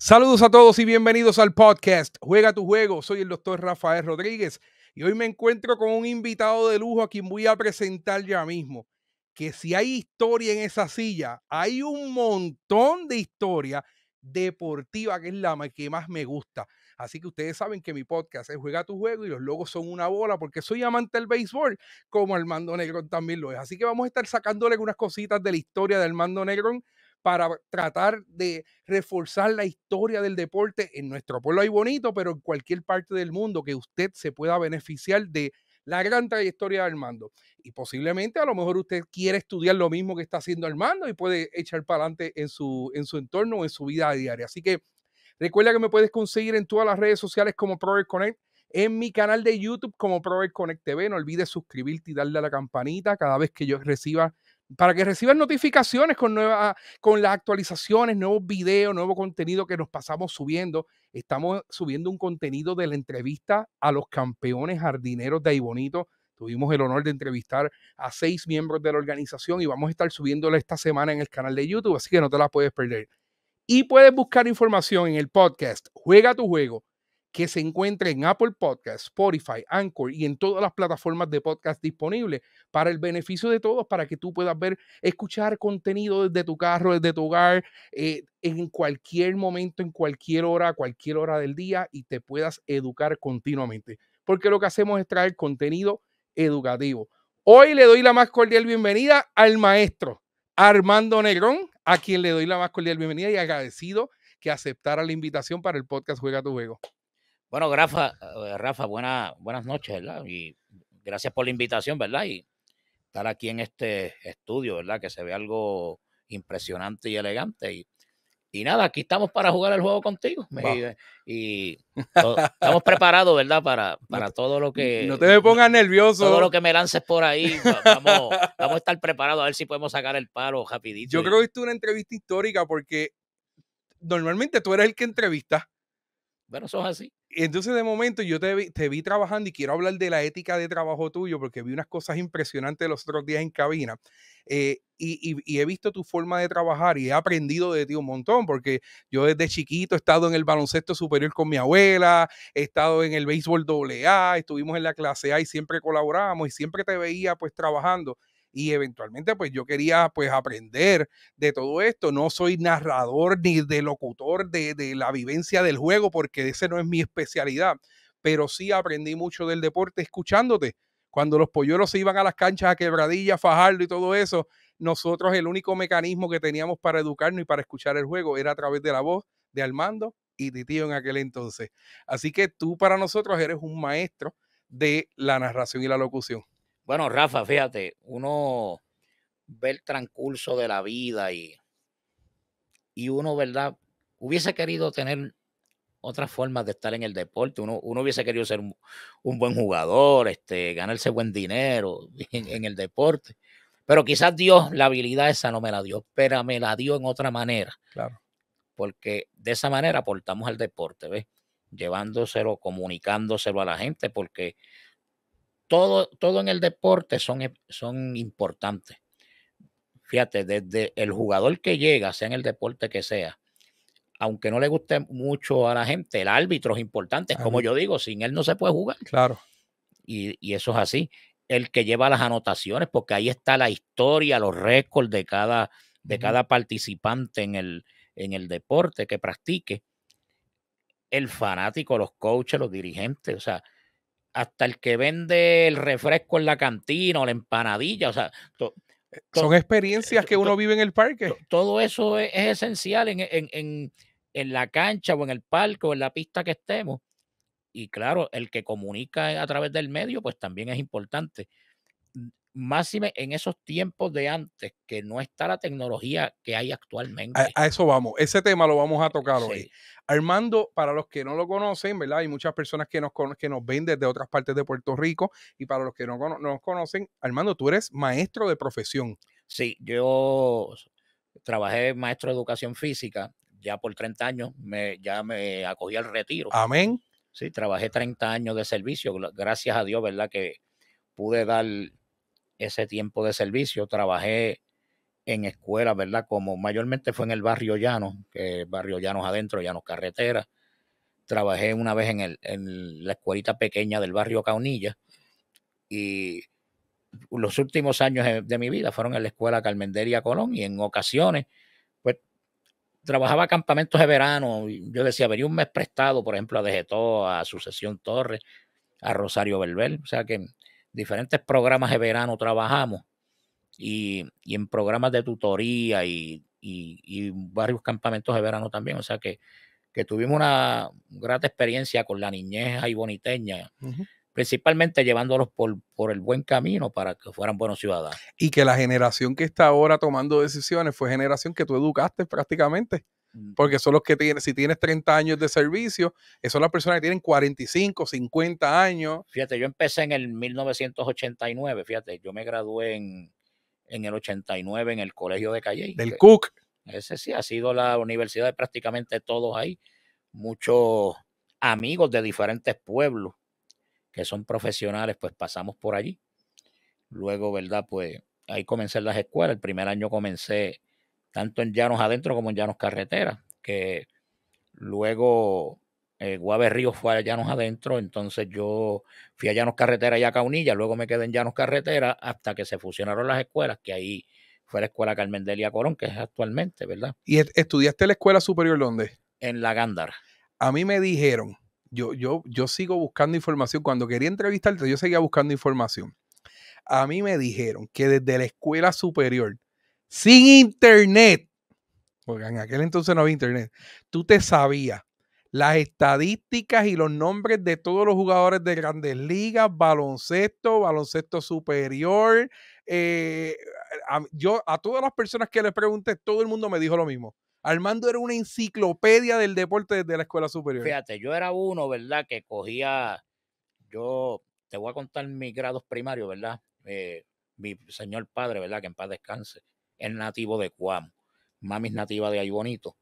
Saludos a todos y bienvenidos al podcast Juega tu Juego. Soy el doctor Rafael Rodríguez y hoy me encuentro con un invitado de lujo a quien voy a presentar ya mismo. Que si hay historia en esa silla, hay un montón de historia deportiva que es la que más me gusta. Así que ustedes saben que mi podcast es Juega tu Juego y los logos son una bola porque soy amante del béisbol, como Armando Negrón también lo es. Así que vamos a estar sacándole unas cositas de la historia de Armando Negrón para tratar de reforzar la historia del deporte en nuestro pueblo hay bonito, pero en cualquier parte del mundo que usted se pueda beneficiar de la gran trayectoria de Armando. Y posiblemente a lo mejor usted quiere estudiar lo mismo que está haciendo Armando y puede echar para adelante en su entorno o en su vida diaria. Así que recuerda que me puedes conseguir en todas las redes sociales como Prover Connect, en mi canal de YouTube como Prover Connect TV. No olvides suscribirte y darle a la campanita cada vez que yo reciba, para que reciban notificaciones con las actualizaciones, nuevos videos, nuevo contenido que nos pasamos subiendo. Estamos subiendo un contenido de la entrevista a los campeones jardineros de Ahí Bonito. Tuvimos el honor de entrevistar a 6 miembros de la organización y vamos a estar subiéndola esta semana en el canal de YouTube, así que no te la puedes perder. Y puedes buscar información en el podcast Juega tu Juego, que se encuentra en Apple Podcasts, Spotify, Anchor y en todas las plataformas de podcast disponibles para el beneficio de todos, para que tú puedas escuchar contenido desde tu carro, desde tu hogar, en cualquier momento, en cualquier hora del día y te puedas educar continuamente. Porque lo que hacemos es traer contenido educativo. Hoy le doy la más cordial bienvenida al maestro Armando Negrón, a quien le doy la más cordial bienvenida y agradecido que aceptara la invitación para el podcast Juega tu Juego. Bueno, Rafa, buenas noches, ¿verdad? Y gracias por la invitación, ¿verdad? Y estar aquí en este estudio, ¿verdad? Que se ve algo impresionante y elegante. Y nada, aquí estamos para jugar el juego contigo. Estamos preparados, ¿verdad? Para todo lo que... No te me pongas nervioso. Todo lo que me lances por ahí, vamos a estar preparados a ver si podemos sacar el palo rapidito. Yo creo que esto es una entrevista histórica porque normalmente tú eres el que entrevista. Bueno, eso es así. Y entonces de momento yo te vi trabajando y quiero hablar de la ética de trabajo tuyo porque vi unas cosas impresionantes los otros días en cabina y he visto tu forma de trabajar y he aprendido de ti un montón porque yo desde chiquito he estado en el baloncesto superior con mi abuela, he estado en el béisbol AA, estuvimos en la clase A y siempre colaborábamos y siempre te veía pues trabajando. Y eventualmente pues yo quería pues aprender de todo esto. No soy narrador ni de locutor de la vivencia del juego porque ese no es mi especialidad, pero sí aprendí mucho del deporte escuchándote. Cuando los polluelos se iban a las canchas a Quebradilla, Fajardo y todo eso, nosotros el único mecanismo que teníamos para educarnos y para escuchar el juego era a través de la voz de Armando y de Tío en aquel entonces. Así que tú para nosotros eres un maestro de la narración y la locución. Bueno, Rafa, fíjate, uno ve el transcurso de la vida y uno, ¿verdad? Hubiese querido tener otras formas de estar en el deporte. Uno hubiese querido ser un buen jugador, ganarse buen dinero en el deporte. Pero quizás Dios, la habilidad esa no me la dio, pero me la dio en otra manera. Claro. Porque de esa manera aportamos al deporte, ¿ves? Llevándoselo, comunicándoselo a la gente, porque todo en el deporte son importantes. Fíjate, desde el jugador que llega, sea en el deporte que sea, aunque no le guste mucho a la gente, el árbitro es importante. Como yo digo, sin él no se puede jugar. Claro. Y eso es así. El que lleva las anotaciones, porque ahí está la historia, los récords de cada participante en el deporte que practique. El fanático, los coaches, los dirigentes, o sea, hasta el que vende el refresco en la cantina o la empanadilla, o sea, son experiencias que uno vive en el parque. Todo eso es esencial en la cancha o en el parque o en la pista que estemos. Y claro, el que comunica a través del medio, pues también es importante. Máxime en esos tiempos de antes, que no está la tecnología que hay actualmente. A eso vamos, ese tema lo vamos a tocar Sí. hoy. Armando, para los que no lo conocen, ¿verdad? Hay muchas personas que nos ven desde otras partes de Puerto Rico y para los que no nos conocen, Armando, tú eres maestro de profesión. Sí, yo trabajé maestro de educación física ya por 30 años, ya me acogí al retiro. Amén. Sí, trabajé 30 años de servicio, gracias a Dios, ¿verdad? Que pude dar ese tiempo de servicio. Trabajé en escuelas, ¿verdad? Como mayormente fue en el barrio Llano, que barrio Llanos Adentro, Llanos Carretera. Trabajé una vez en la escuelita pequeña del barrio Caunilla y los últimos años de mi vida fueron en la escuela Carmendelia Colón y en ocasiones, pues trabajaba campamentos de verano. Y yo decía, venía un mes prestado, por ejemplo, a DGTO, a Sucesión Torres, a Rosario Belbel. O sea que en diferentes programas de verano trabajamos y en programas de tutoría y varios campamentos de verano también. O sea que tuvimos una grata experiencia con la niñez ahí boniteña, principalmente llevándolos por el buen camino para que fueran buenos ciudadanos. Y que la generación que está ahora tomando decisiones fue generación que tú educaste prácticamente. Porque son los que tienen, si tienes 30 años de servicio, esas son las personas que tienen 45, 50 años. Fíjate, yo empecé en el 1989, fíjate, yo me gradué en el 89 en el Colegio de Calley. Del Cook. Ese sí ha sido la universidad de prácticamente todos ahí. Muchos amigos de diferentes pueblos que son profesionales, pues pasamos por allí. Luego, ¿verdad? Pues ahí comencé en las escuelas. El primer año comencé tanto en Llanos Adentro como en Llanos Carretera, que luego Guave Ríos fue a Llanos Adentro, entonces yo fui a Llanos Carretera y a Caunilla, luego me quedé en Llanos Carretera hasta que se fusionaron las escuelas, que ahí fue la escuela Carmendelia Colón, que es actualmente, ¿verdad? ¿Y estudiaste en la escuela superior dónde? En La Gándara. A mí me dijeron, yo sigo buscando información, cuando quería entrevistarte yo seguía buscando información. A mí me dijeron que desde la escuela superior, sin internet, porque en aquel entonces no había internet, tú te sabías las estadísticas y los nombres de todos los jugadores de Grandes Ligas, baloncesto, baloncesto superior. Yo a todas las personas que les pregunté, todo el mundo me dijo lo mismo. Armando era una enciclopedia del deporte desde la escuela superior. Fíjate, yo era uno, ¿verdad? Que cogía, yo te voy a contar mis grados primarios, ¿verdad? Mi señor padre, ¿verdad? Que en paz descanse, es nativo de Cuamo. Mami es nativa de Ay Bonito.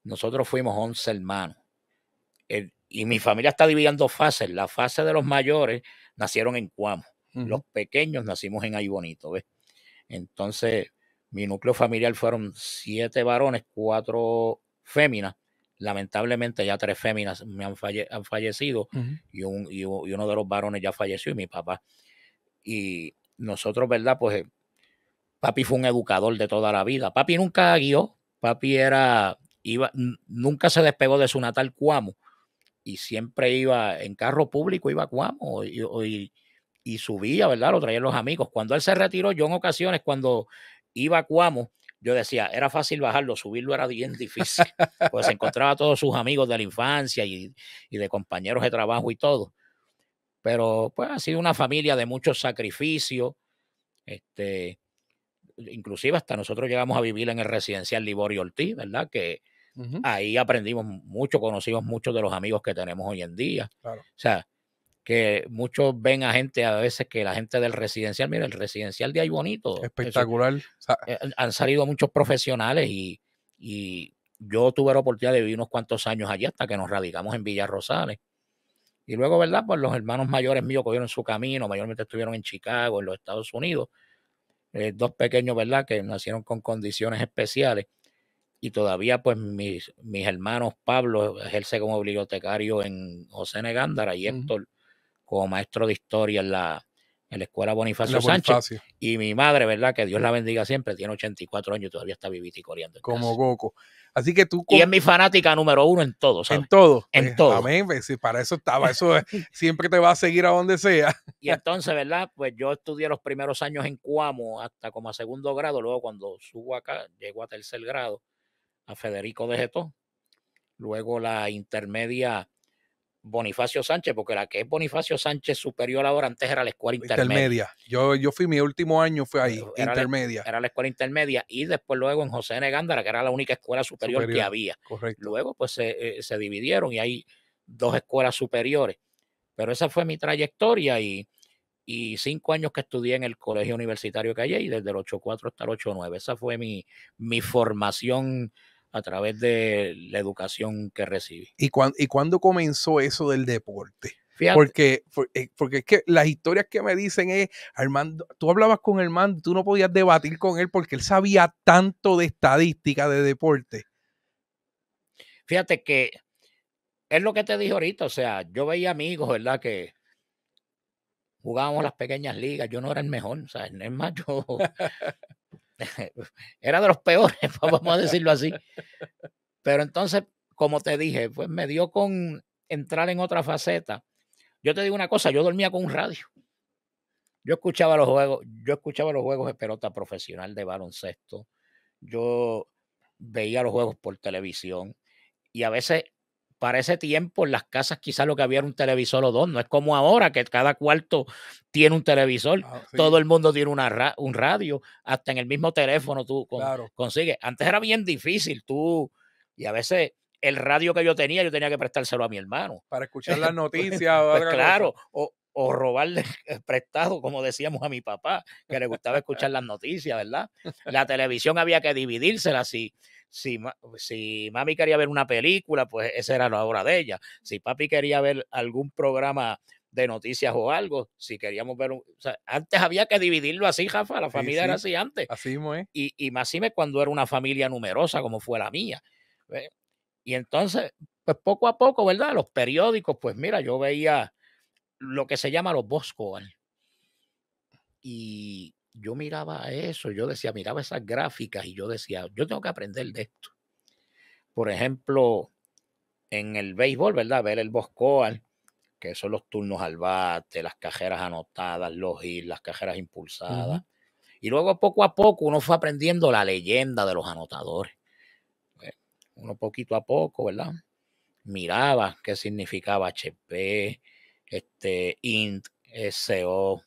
Nosotros fuimos 11 hermanos. Y mi familia está dividida en dos fases. La fase de los mayores nacieron en Cuamo. Los pequeños nacimos en Ay Bonito, ¿ves? Entonces, mi núcleo familiar fueron 7 varones, 4 féminas. Lamentablemente ya 3 féminas me han fallecido y uno de los varones ya falleció, y mi papá. Y nosotros, ¿verdad? Pues papi fue un educador de toda la vida. Papi nunca guió. Papi nunca se despegó de su natal Cuamo y siempre iba en carro público, iba a Cuamo y subía, ¿verdad? Lo traían los amigos. Cuando él se retiró, yo en ocasiones cuando iba a Cuamo, yo decía, era fácil bajarlo, subirlo era bien difícil, pues se encontraba a todos sus amigos de la infancia y de compañeros de trabajo y todo. Pero pues ha sido una familia de muchos sacrificios, inclusive hasta nosotros llegamos a vivir en el residencial Liborio Ortiz, ¿verdad? Que ahí aprendimos mucho, conocimos muchos de los amigos que tenemos hoy en día. Claro. O sea, que muchos ven a gente a veces que la gente del residencial, mira, el residencial de Ay Bonito. Espectacular. Han salido muchos profesionales y yo tuve la oportunidad de vivir unos cuantos años allí hasta que nos radicamos en Villa Rosales. Y luego, ¿verdad? Pues los hermanos mayores míos cogieron su camino, mayormente estuvieron en Chicago, en los Estados Unidos. 2 pequeños, ¿verdad? Que nacieron con condiciones especiales. Y todavía, pues, mis hermanos, Pablo ejerce como bibliotecario en José N. Gándara y Héctor como maestro de historia en la Escuela Bonifacio Sánchez. Y mi madre, ¿verdad? Que Dios la bendiga siempre, tiene 84 años y todavía está vivita y coreando. Como Goku. Así que tú... Y es mi fanática número 1 en todo, ¿sabes? En todo. En todo. Amén. Si para eso estaba. Eso siempre te va a seguir a donde sea. Y entonces, ¿verdad? Pues yo estudié los primeros años en Cuamo hasta como a 2º grado. Luego cuando subo acá, llego a 3er grado a Federico de Getó. Luego la intermedia Bonifacio Sánchez, porque la que es Bonifacio Sánchez superior ahora, antes era la escuela intermedia. Yo fui, mi último año fue ahí, intermedia. Era la escuela intermedia y después luego en José N. Gándara, que era la única escuela superior que había. Correcto. Luego pues se dividieron y hay 2 escuelas superiores. Pero esa fue mi trayectoria y 5 años que estudié en el Colegio Universitario Calley, desde el 8.4 hasta el 8.9. Esa fue mi formación a través de la educación que recibí. ¿Y cuándo comenzó eso del deporte? Fíjate, Porque es que las historias que me dicen es, Armando, tú hablabas con Armando, tú no podías debatir con él porque él sabía tanto de estadística, de deporte. fíjate que es lo que te dije ahorita, o sea, yo veía amigos, ¿verdad? Que jugábamos las pequeñas ligas, yo no era el mejor, o sea, es más, yo era de los peores, vamos a decirlo así. Pero entonces, como te dije, pues me dio con entrar en otra faceta. Yo te digo una cosa, yo dormía con un radio. Yo escuchaba los juegos de pelota profesional de baloncesto. Yo veía los juegos por televisión y a veces para ese tiempo en las casas quizás lo que había era un televisor o dos. No es como ahora que cada cuarto tiene un televisor. Sí, Todo el mundo tiene un radio. Hasta en el mismo teléfono tú claro. consigues. Antes era bien difícil tú. Y a veces el radio que yo tenía que prestárselo a mi hermano. Para escuchar las noticias o Pues otra claro, cosa. o robarle prestado, como decíamos a mi papá, que le gustaba escuchar las noticias, ¿verdad? La televisión había que dividírsela. Si mami quería ver una película, pues esa era la hora de ella. Si papi quería ver algún programa de noticias o algo, si queríamos ver o sea, antes había que dividirlo así, Rafa, la Sí, familia era sí, así antes. así mismo es. Y más cuando era una familia numerosa como fue la mía. ¿Ves? Y entonces, pues poco a poco, ¿verdad? Los periódicos, pues mira, yo veía lo que se llama los Bosco. Y yo miraba eso, yo decía, miraba esas gráficas y yo decía, yo tengo que aprender de esto. Por ejemplo, en el béisbol, ¿verdad? Ver el Boscoal, que son los turnos al bate, las cajeras anotadas, los hits, las cajeras impulsadas. Y luego poco a poco uno fue aprendiendo la leyenda de los anotadores. Uno poquito a poco, ¿verdad? Miraba qué significaba HP, INT, SO,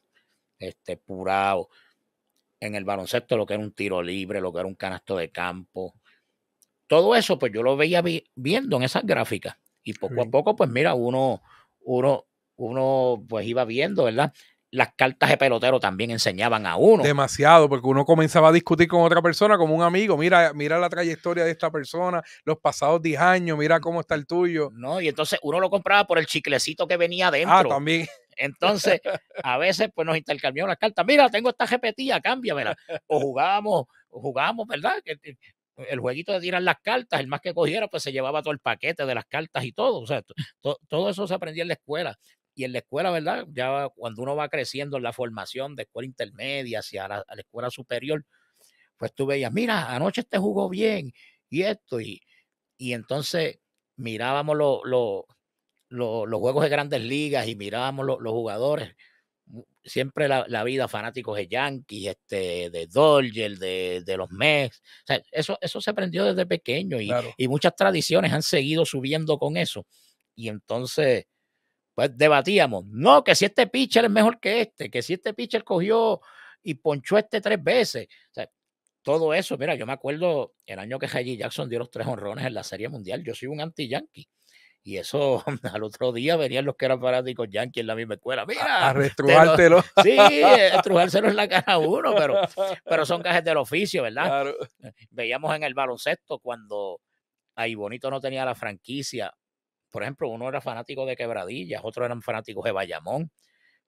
Purao. En el baloncesto lo que era un tiro libre, lo que era un canasto de campo. Todo eso, pues yo lo veía viendo en esas gráficas. Y poco a poco, pues mira, uno, uno pues iba viendo, ¿verdad? Las cartas de pelotero también enseñaban a uno. Demasiado, porque uno comenzaba a discutir con otra persona, como un amigo. Mira, mira la trayectoria de esta persona, los pasados 10 años, mira cómo está el tuyo. ¿No? Y entonces uno lo compraba por el chiclecito que venía Ah, adentro. también. Entonces, a veces pues nos intercambiamos las cartas. Mira, tengo esta repetida, cámbiamela. O jugábamos, ¿verdad? El jueguito de tirar las cartas, el más que cogiera, pues se llevaba todo el paquete de las cartas y todo. O sea, todo eso se aprendía en la escuela. Y en la escuela, ¿verdad? Ya cuando uno va creciendo en la formación de escuela intermedia hacia a la escuela superior, pues tú veías, mira, anoche jugó bien y esto. Y entonces mirábamos los juegos de grandes ligas y mirábamos los jugadores. Siempre la vida fanáticos de Yankees, de Dodgers, de los Mets. O sea, eso se aprendió desde pequeño Claro. y muchas tradiciones han seguido subiendo con eso. Y entonces, pues debatíamos, no, que si este pitcher es mejor que si este pitcher cogió y ponchó 3 veces. O sea, todo eso, mira, yo me acuerdo el año que Reggie Jackson dio los 3 honrones en la Serie Mundial. Yo soy un anti-Yankee. Y eso al otro día venían los que eran fanáticos yanquis en la misma escuela. A Mira, restrujártelo. sí, estrujárselo en la cara a uno, pero son gajes del oficio, ¿verdad? Claro. Veíamos en el baloncesto cuando ahí Bonito no tenía la franquicia. Por ejemplo, uno era fanático de Quebradillas, otros eran fanáticos de Bayamón.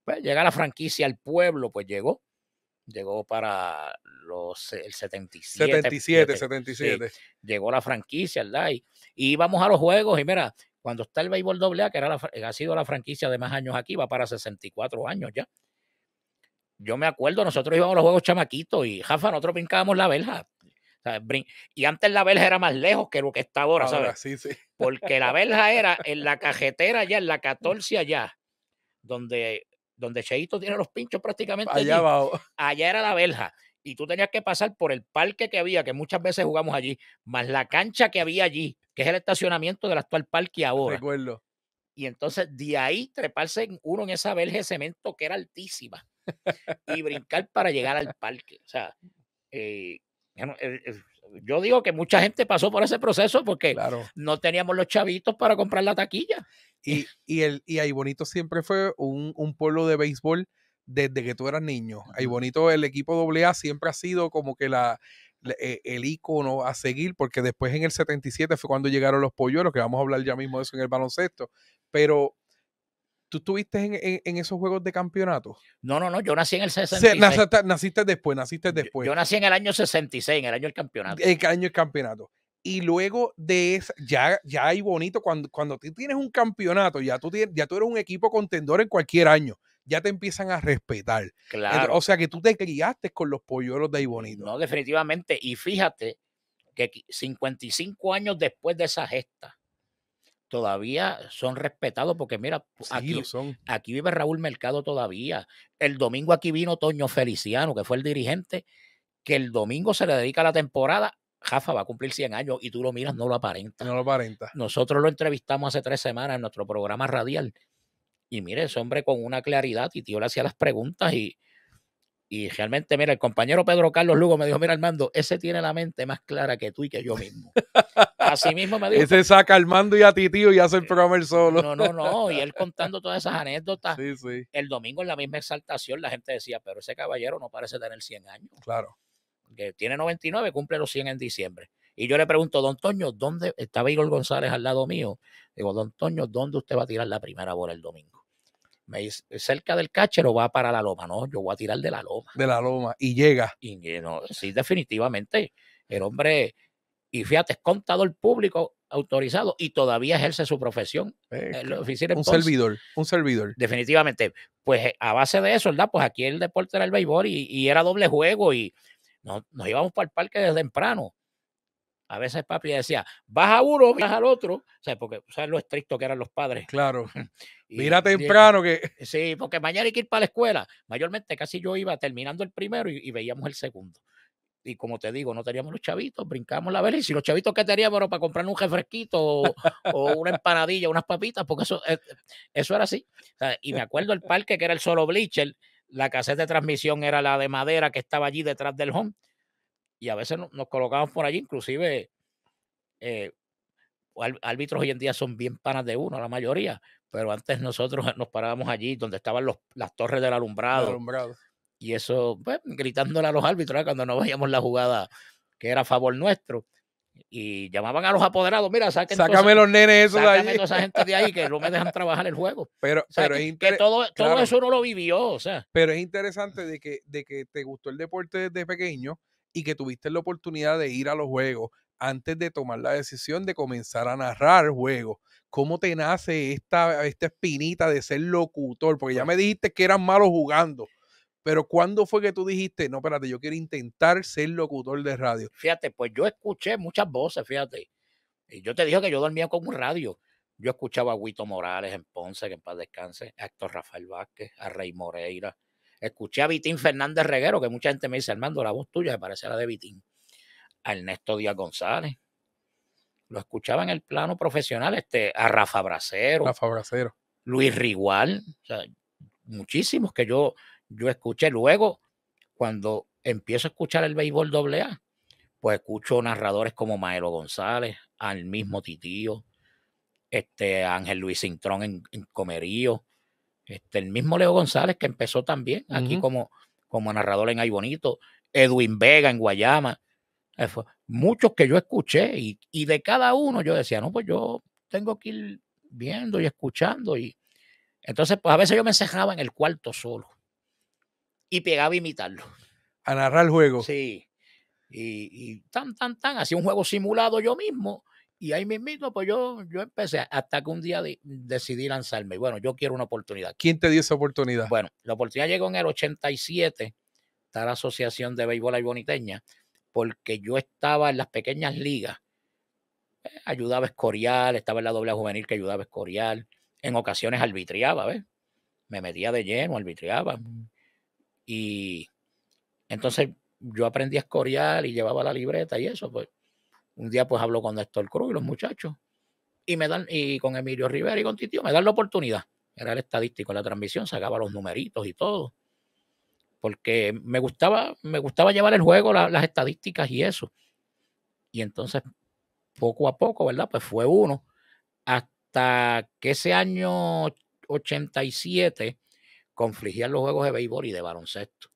Pues llega la franquicia al pueblo, pues llegó para el 77. 77, Sí, 77. llegó la franquicia, ¿verdad? Y íbamos a los juegos y mira, cuando está el béisbol AA, que ha sido la franquicia de más años aquí, va para 64 años ya. Yo me acuerdo, nosotros íbamos a los juegos chamaquitos y Jafa, nosotros brincábamos la verja. Y antes la verja era más lejos que lo que está ahora, Ahora ¿sabes? sí, sí. Porque la verja era en la cajetera allá, en la 14 allá, donde Cheito tiene los pinchos prácticamente Allá allí. abajo. Allá era la verja. Y tú tenías que pasar por el parque que había, que muchas veces jugamos allí, más la cancha que había allí, que es el estacionamiento del actual parque ahora. Recuerdo. Y entonces de ahí treparse uno en esa verja de cemento que era altísima y brincar para llegar al parque. O sea, eh, yo digo que mucha gente pasó por ese proceso porque Claro. no teníamos los chavitos para comprar la taquilla. Y Ay Bonito siempre fue un pueblo de béisbol desde que tú eras niño. Ay Bonito, el equipo AA siempre ha sido como que el ícono a seguir, porque después en el 77 fue cuando llegaron los polluelos, que vamos a hablar ya mismo de eso en el baloncesto. Pero ¿Tú estuviste en esos juegos de campeonato? No, yo nací en el 66. Naciste después. Yo nací en el año 66, en el año del campeonato. El año del campeonato. Y luego de esa, ya hay bonito, cuando tú tienes un campeonato, ya tú eres un equipo contendor en cualquier año. Ya te empiezan a respetar. Claro. O sea que tú te criaste con los polluelos de ahí bonito. No, definitivamente. Y fíjate que 55 años después de esa gesta, todavía son respetados porque mira, Sí, aquí vive Raúl Mercado todavía. El domingo aquí vino Toño Feliciano, que fue el dirigente, que el domingo se le dedica a la temporada. Rafa va a cumplir 100 años y tú lo miras, no lo aparenta. No lo aparenta. Nosotros lo entrevistamos hace 3 semanas en nuestro programa radial. Y mire, ese hombre con una claridad y tío le hacía las preguntas y realmente, mira, el compañero Pedro Carlos Lugo me dijo, mira, Armando, ese tiene la mente más clara que tú y que yo mismo. Así mismo me dijo. Ese saca al mando y a Titío y hace el programa él solo. No. Y él contando todas esas anécdotas. Sí. El domingo en la misma exaltación la gente decía, pero ese caballero no parece tener 100 años. Claro. Que tiene 99, cumple los 100 en diciembre. Y yo le pregunto, don Toño, ¿dónde? Estaba Igor González al lado mío. Digo, don Toño, ¿dónde usted va a tirar la primera bola el domingo? Me dice, cerca del catcher o va para la loma. No, yo voy a tirar de la loma. De la loma. Y llega. Y no, sí, definitivamente. El hombre, y fíjate, es contador público autorizado y todavía ejerce su profesión. Un servidor. Definitivamente. Pues a base de eso, ¿verdad? Pues aquí el deporte era el béisbol y era doble juego y nos íbamos para el parque desde temprano. A veces papi decía, baja uno, baja al otro. O sea, porque sabes lo estricto que eran los padres. Claro. Mira temprano que. Sí, porque mañana hay que ir para la escuela. Mayormente casi yo iba terminando el primero y veíamos el segundo. Y como te digo, no teníamos los chavitos, brincamos la vela. Y si los chavitos que teníamos era para comprar un refresquito o una empanadilla, unas papitas, porque eso era así. O sea, y me acuerdo el parque que era el solo bleacher, la caseta de transmisión era la de madera que estaba allí detrás del home. Y a veces nos colocábamos por allí, inclusive árbitros hoy en día son bien panas de uno, la mayoría, pero antes nosotros nos parábamos allí donde estaban las torres del alumbrado. Y eso, pues, gritándole a los árbitros cuando no veíamos la jugada que era a favor nuestro. Y llamaban a los apoderados, mira, sácame los nenes esos de allí. Toda esa gente de ahí que no me dejan trabajar el juego. Pero, o sea, que todo eso uno lo vivió, o sea. Pero es interesante de que te gustó el deporte desde pequeño y que tuviste la oportunidad de ir a los juegos antes de tomar la decisión de comenzar a narrar juegos. ¿Cómo te nace esta espinita de ser locutor? Porque ya me dijiste que eras malo jugando. Pero ¿cuándo fue que tú dijiste, no, espérate, yo quiero intentar ser locutor de radio? Fíjate, pues yo escuché muchas voces, fíjate. Y yo te dije que yo dormía con un radio. Yo escuchaba a Huito Morales en Ponce, que en paz descanse, a Héctor Rafael Vázquez, a Rey Moreira. Escuché a Vitín Fernández Reguero, que mucha gente me dice, Armando, la voz tuya me parece la de Vitín. A Ernesto Díaz González. Lo escuchaba en el plano profesional, a Rafa Bracero. Luis Rigual. O sea, muchísimos que yo escuché. Luego, cuando empiezo a escuchar el béisbol AA, pues escucho narradores como Maelo González, al mismo Titío, Ángel Luis Cintrón en Comerío, el mismo Leo González que empezó también aquí como narrador en Ay Bonito, Edwin Vega en Guayama, muchos que yo escuché y de cada uno yo decía, no, pues yo tengo que ir viendo y escuchando y entonces pues a veces yo me encerraba en el cuarto solo y pegaba a imitarlo. A narrar el juego. Sí. Y hacía un juego simulado yo mismo y ahí mismito pues yo empecé hasta que un día decidí lanzarme y bueno, yo quiero una oportunidad. ¿Quién te dio esa oportunidad? Bueno, la oportunidad llegó en el 87, está la Asociación de Béisbol Ayboniteña, porque yo estaba en las pequeñas ligas, ayudaba a Escorial, estaba en la doble juvenil que ayudaba a Escorial, en ocasiones arbitriaba, ¿ves? Me metía de lleno, arbitriaba y entonces yo aprendí a escoriar y llevaba la libreta y eso, pues un día pues hablo con Néstor Cruz y los muchachos y con Emilio Rivera y con Titio me dan la oportunidad. Era el estadístico en la transmisión, sacaba los numeritos y todo. Porque me gustaba llevar el juego, las estadísticas y eso. Y entonces, poco a poco, ¿verdad? Pues fue uno. Hasta que ese año 87 confligían los juegos de béisbol y de baloncesto.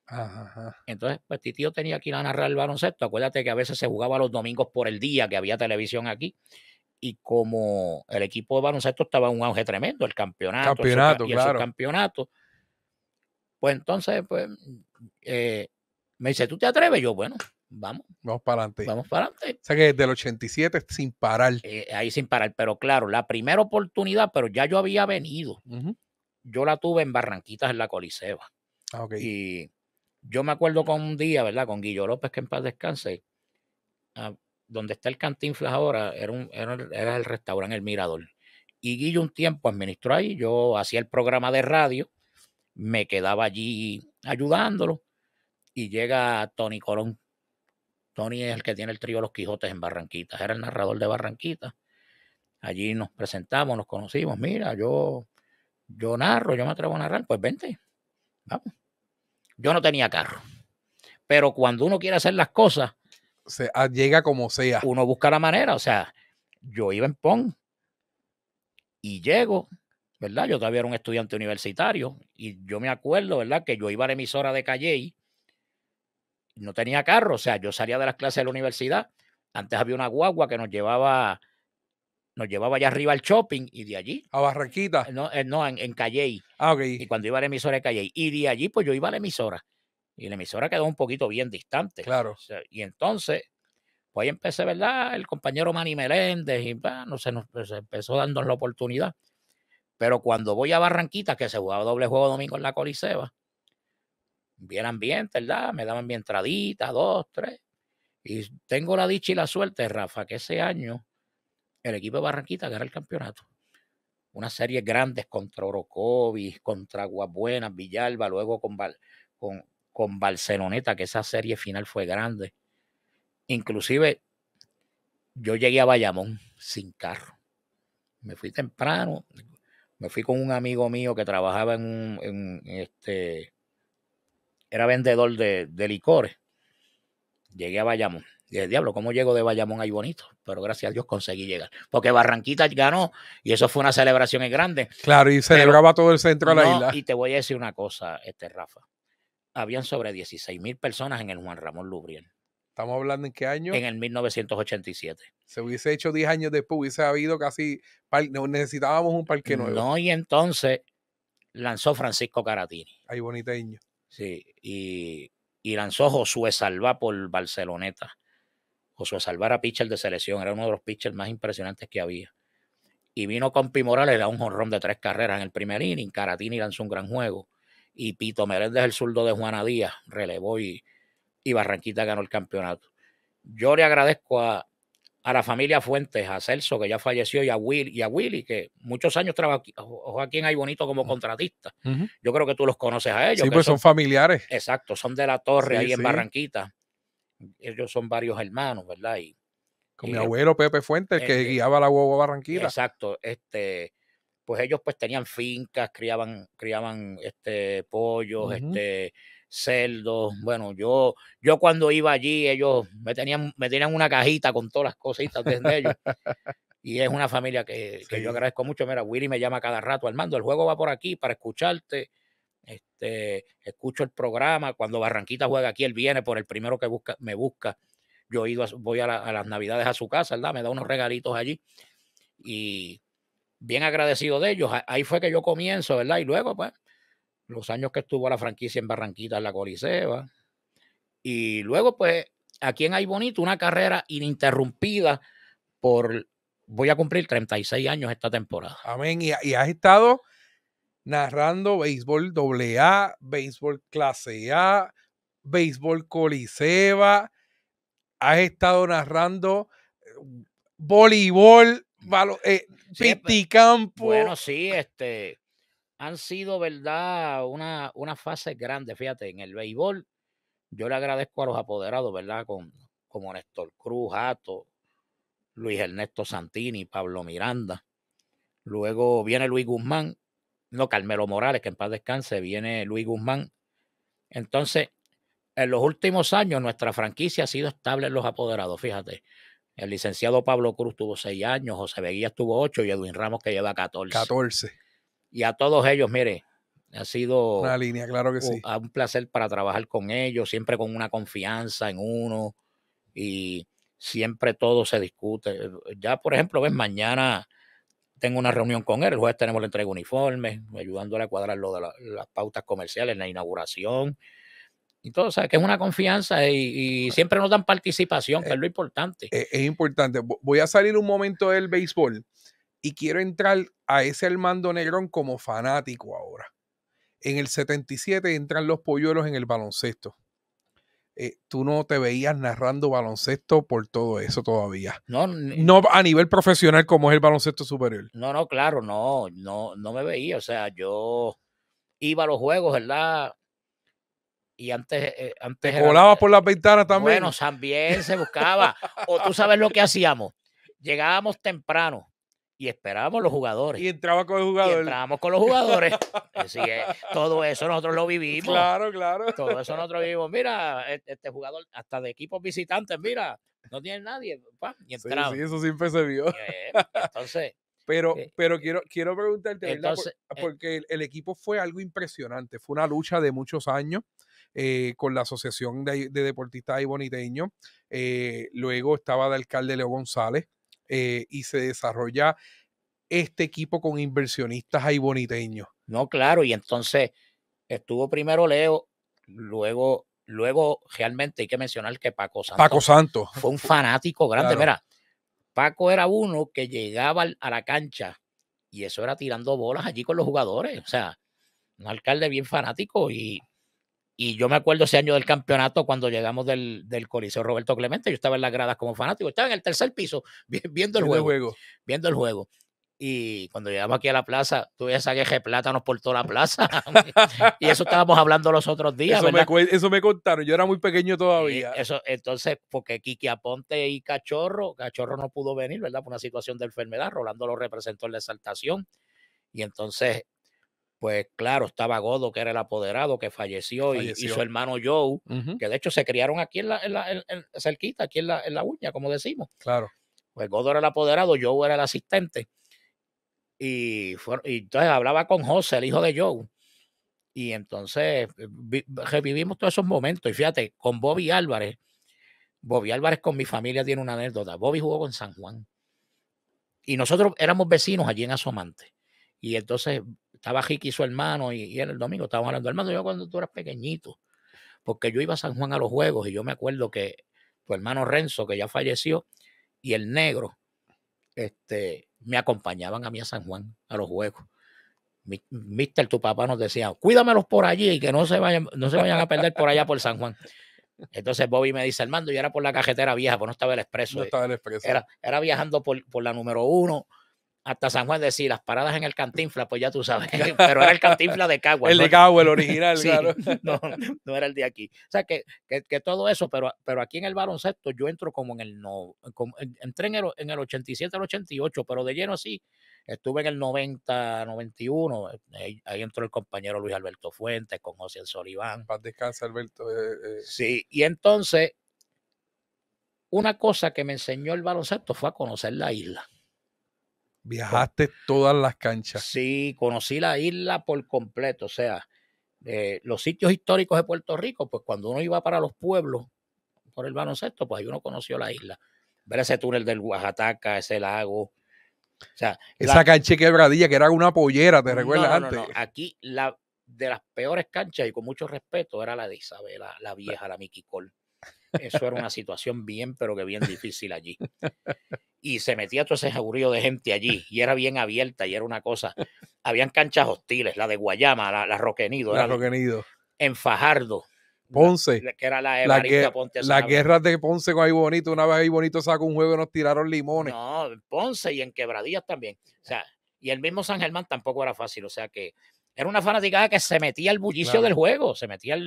Ajá. Entonces, pues Titío tenía que ir a narrar el baloncesto. Acuérdate que a veces se jugaba los domingos por el día, que había televisión aquí. y como el equipo de baloncesto estaba en un auge tremendo, el campeonato, y Campeonato, el claro. subcampeonato, pues entonces, pues, me dice, ¿tú te atreves? Yo, bueno, vamos Vamos para adelante. vamos para adelante. O sea que desde el 87 sin parar. Ahí sin parar, pero claro, la primera oportunidad, pero ya yo había venido, Ujú. yo la tuve en Barranquitas, en la Coliseba. Ah, ok. Y yo me acuerdo con un día, ¿verdad? Con Guillo López, que en paz descanse, donde está el Cantinflas ahora, era el restaurante El Mirador. Y Guillo un tiempo administró ahí, yo hacía el programa de radio, me quedaba allí ayudándolo, y llega Tony Colón. Tony es el que tiene el trío Los Quijotes en Barranquitas, era el narrador de Barranquitas. Allí nos presentamos, nos conocimos, mira, yo narro, yo me atrevo a narrar, pues vente, vamos. Yo no tenía carro, pero cuando uno quiere hacer las cosas, llega como sea. uno busca la manera. O sea, yo iba en PON y llego, ¿verdad? Yo todavía era un estudiante universitario y yo me acuerdo, ¿verdad? Que yo iba a la emisora de Calley, no tenía carro, o sea, yo salía de las clases de la universidad, antes había una guagua que nos llevaba allá arriba al shopping y de allí, A Barranquita. no, en Calley. Ah, ok. Y cuando iba a la emisora de Calley, y de allí, pues yo iba a la emisora. Y la emisora quedó un poquito bien distante. Claro. O sea, y entonces, pues ahí empecé, ¿verdad? El compañero Manny Meléndez, y no sé, nos empezó dándonos la oportunidad. Pero cuando voy a Barranquita, que se jugaba doble juego domingo en la Coliseba, bien ambiente, ¿verdad? Me daban mi entradita, 2, 3. Y tengo la dicha y la suerte, Rafa, que ese año el equipo de Barranquita ganó el campeonato. Unas series grandes contra Orocovis, contra Aguas Buenas, Villalba, luego con Barceloneta, que esa serie final fue grande. Inclusive yo llegué a Bayamón sin carro. Me fui temprano, me fui con un amigo mío que trabajaba era vendedor de licores. Llegué a Bayamón. Dije, diablo, ¿cómo llego de Bayamón ahí bonito? Pero gracias a Dios conseguí llegar. Porque Barranquita ganó y eso fue una celebración grande. Claro, y celebraba todo el centro de la isla. Y te voy a decir una cosa, Rafa. Habían sobre 16,000 personas en el Juan Ramón Lubriel. ¿Estamos hablando en qué año? En el 1987. Se hubiese hecho 10 años después, hubiese habido casi, necesitábamos un parque nuevo. No, y entonces lanzó Francisco Caratini. Ay, boniteño. Sí, y lanzó Josué Salva por Barceloneta. Josué Salva era pitcher de selección, era uno de los pitchers más impresionantes que había. Y vino Compi Morales, le da un jonrón de 3 carreras en el primer inning. Caratini lanzó un gran juego. Y Pito Meléndez, el zurdo de Juana Díaz, relevó y Barranquita ganó el campeonato. Yo le agradezco a la familia Fuentes, a Celso, que ya falleció, y a Willy, que muchos años trabajó aquí en Ay Bonito como contratista. Yo creo que tú los conoces a ellos. Sí, pues son familiares. Exacto, son de La Torre, ahí en Barranquita. Ellos son varios hermanos, ¿verdad? Con mi abuelo Pepe Fuentes, que guiaba la guagua Barranquita. Exacto, pues ellos pues tenían fincas, criaban pollos, cerdos. Bueno, yo cuando iba allí, ellos me tenían una cajita con todas las cositas de ellos. Y es una familia que yo agradezco mucho. Mira, Willy me llama cada rato, Armando, el juego va por aquí para escucharte. Escucho el programa. Cuando Barranquita juega aquí, él viene por el primero que me busca. Yo voy a las Navidades a su casa, ¿verdad? Me da unos regalitos allí. Y bien agradecido de ellos. Ahí fue que yo comienzo, ¿verdad? Y luego, pues, los años que estuvo la franquicia en Barranquita, en la Coliseba. Y luego, pues, aquí en Ay Bonito, una carrera ininterrumpida voy a cumplir 36 años esta temporada. Amén. Y has estado narrando béisbol AA, béisbol clase A, béisbol Coliseba. Has estado narrando voleibol, pisticampo. Bueno, sí, han sido, ¿verdad? Una fase grande, fíjate, en el béisbol. Yo le agradezco a los apoderados, ¿verdad? Como Néstor Cruz, Hato, Luis Ernesto Santini, Pablo Miranda. Luego viene Luis Guzmán, Carmelo Morales, que en paz descanse, viene Luis Guzmán. Entonces, en los últimos años, nuestra franquicia ha sido estable en los apoderados, fíjate. El licenciado Pablo Cruz tuvo 6 años, José Veguía tuvo 8 y Edwin Ramos que lleva 14. Y a todos ellos, mire, ha sido una línea, claro que sí. Un placer para trabajar con ellos, siempre con una confianza en uno. Y siempre todo se discute. Ya, por ejemplo, ves, mañana tengo una reunión con él, el jueves tenemos la entrega de uniformes, ayudándole a cuadrar lo de las pautas comerciales, la inauguración, y todo, o sea, que es una confianza y siempre nos dan participación, que es lo importante. Es importante. Voy a salir un momento del béisbol y quiero entrar a ese Armando Negrón como fanático ahora. En el 77 entran los polluelos en el baloncesto. Tú no te veías narrando baloncesto por todo eso todavía. No, no a nivel profesional como es el baloncesto superior. No, claro, no me veía. O sea, yo iba a los juegos, ¿verdad? Y antes ¿Te colabas por las ventanas también? Bueno, también se buscaba. O tú sabes lo que hacíamos. Llegábamos temprano y esperábamos los jugadores. Y entraba con el jugador. Y entrábamos con los jugadores. Así que todo eso nosotros lo vivimos. Claro. Todo eso nosotros vivimos. Mira, este jugador, hasta de equipos visitantes, mira, no tiene nadie. Y entramos. Sí, eso siempre se vio. Entonces. Pero quiero preguntarte, entonces, ¿verdad? Porque el equipo fue algo impresionante. Fue una lucha de muchos años con la Asociación de Deportistas Aiboniteños. Luego estaba de alcalde Leo González y se desarrolla este equipo con inversionistas aiboniteños. No, claro, y entonces estuvo primero Leo, luego realmente hay que mencionar que Paco Santos fue un fanático grande. Claro. Mira, Paco era uno que llegaba a la cancha y eso era tirando bolas allí con los jugadores. O sea, un alcalde bien fanático y yo me acuerdo ese año del campeonato cuando llegamos del Coliseo Roberto Clemente. Yo estaba en las gradas como fanático, estaba en el tercer piso viendo el juego. Y cuando llegamos aquí a la plaza, tuve esa queja de plátanos por toda la plaza. Y eso estábamos hablando los otros días. Eso me contaron. Yo era muy pequeño todavía. Entonces, porque Kiki Aponte y Cachorro no pudo venir, ¿verdad? Por una situación de enfermedad. Rolando lo representó en la exaltación. Y entonces, pues claro, estaba Godo, que era el apoderado, que falleció. Y su hermano Joe, que de hecho se criaron aquí cerquita, aquí en la uña, como decimos. Claro. Pues Godo era el apoderado, Joe era el asistente. Y entonces hablaba con José, el hijo de Joe. Y entonces revivimos todos esos momentos. Y fíjate, con Bobby Álvarez con mi familia tiene una anécdota. Bobby jugó con San Juan. Y nosotros éramos vecinos allí en Asomante. Y entonces estaba Ricky, su hermano, y él el domingo estábamos hablando, hermano, yo cuando tú eras pequeñito, porque yo iba a San Juan a los juegos y yo me acuerdo que tu hermano Renzo, que ya falleció, y el negro, me acompañaban a mí a San Juan a los juegos. Mister, tu papá nos decía, cuídamelos por allí y que no se vayan a perder por allá por San Juan. Entonces Bobby me dice, Armando, yo era por la carretera vieja, pues no estaba el expreso. No estaba el expreso. Era viajando por la número 1 hasta San Juan, decir, las paradas en el Cantinflas, pues ya tú sabes, pero era el Cantinflas de Caguas. El de Caguas, el original, sí, claro. No era el de aquí. O sea, que todo eso, pero aquí en el baloncesto yo entro como entré en el 87 al 88, pero de lleno así, estuve en el 90, 91, ahí entró el compañero Luis Alberto Fuentes con José Soliván. Paz descansa, Alberto. Sí, y entonces, una cosa que me enseñó el baloncesto fue a conocer la isla. Viajaste todas las canchas. Sí, conocí la isla por completo. O sea, los sitios históricos de Puerto Rico, pues cuando uno iba para los pueblos por el baloncesto, pues ahí uno conoció la isla. Ver ese túnel del Oaxaca, ese lago. O sea, esa cancha quebradilla que era una pollera, ¿te recuerdas antes? No. Aquí de las peores canchas, y con mucho respeto, era la de Isabela, la vieja, la Mickey Cole. Eso era una situación bien, pero que bien difícil allí. Y se metía todo ese jaurío de gente allí, y era bien abierta, y era una cosa. Habían canchas hostiles, la de Guayama, la Roque Nido. En Fajardo. Ponce. Que era la Evarista Ponte. Las guerras de Ponce con Ahí Bonito. Una vez Ahí Bonito sacó un juego y nos tiraron limones. No, en Ponce y en Quebradillas también. O sea, y el mismo San Germán tampoco era fácil. O sea que era una fanaticada que se metía al bullicio del juego. Se metía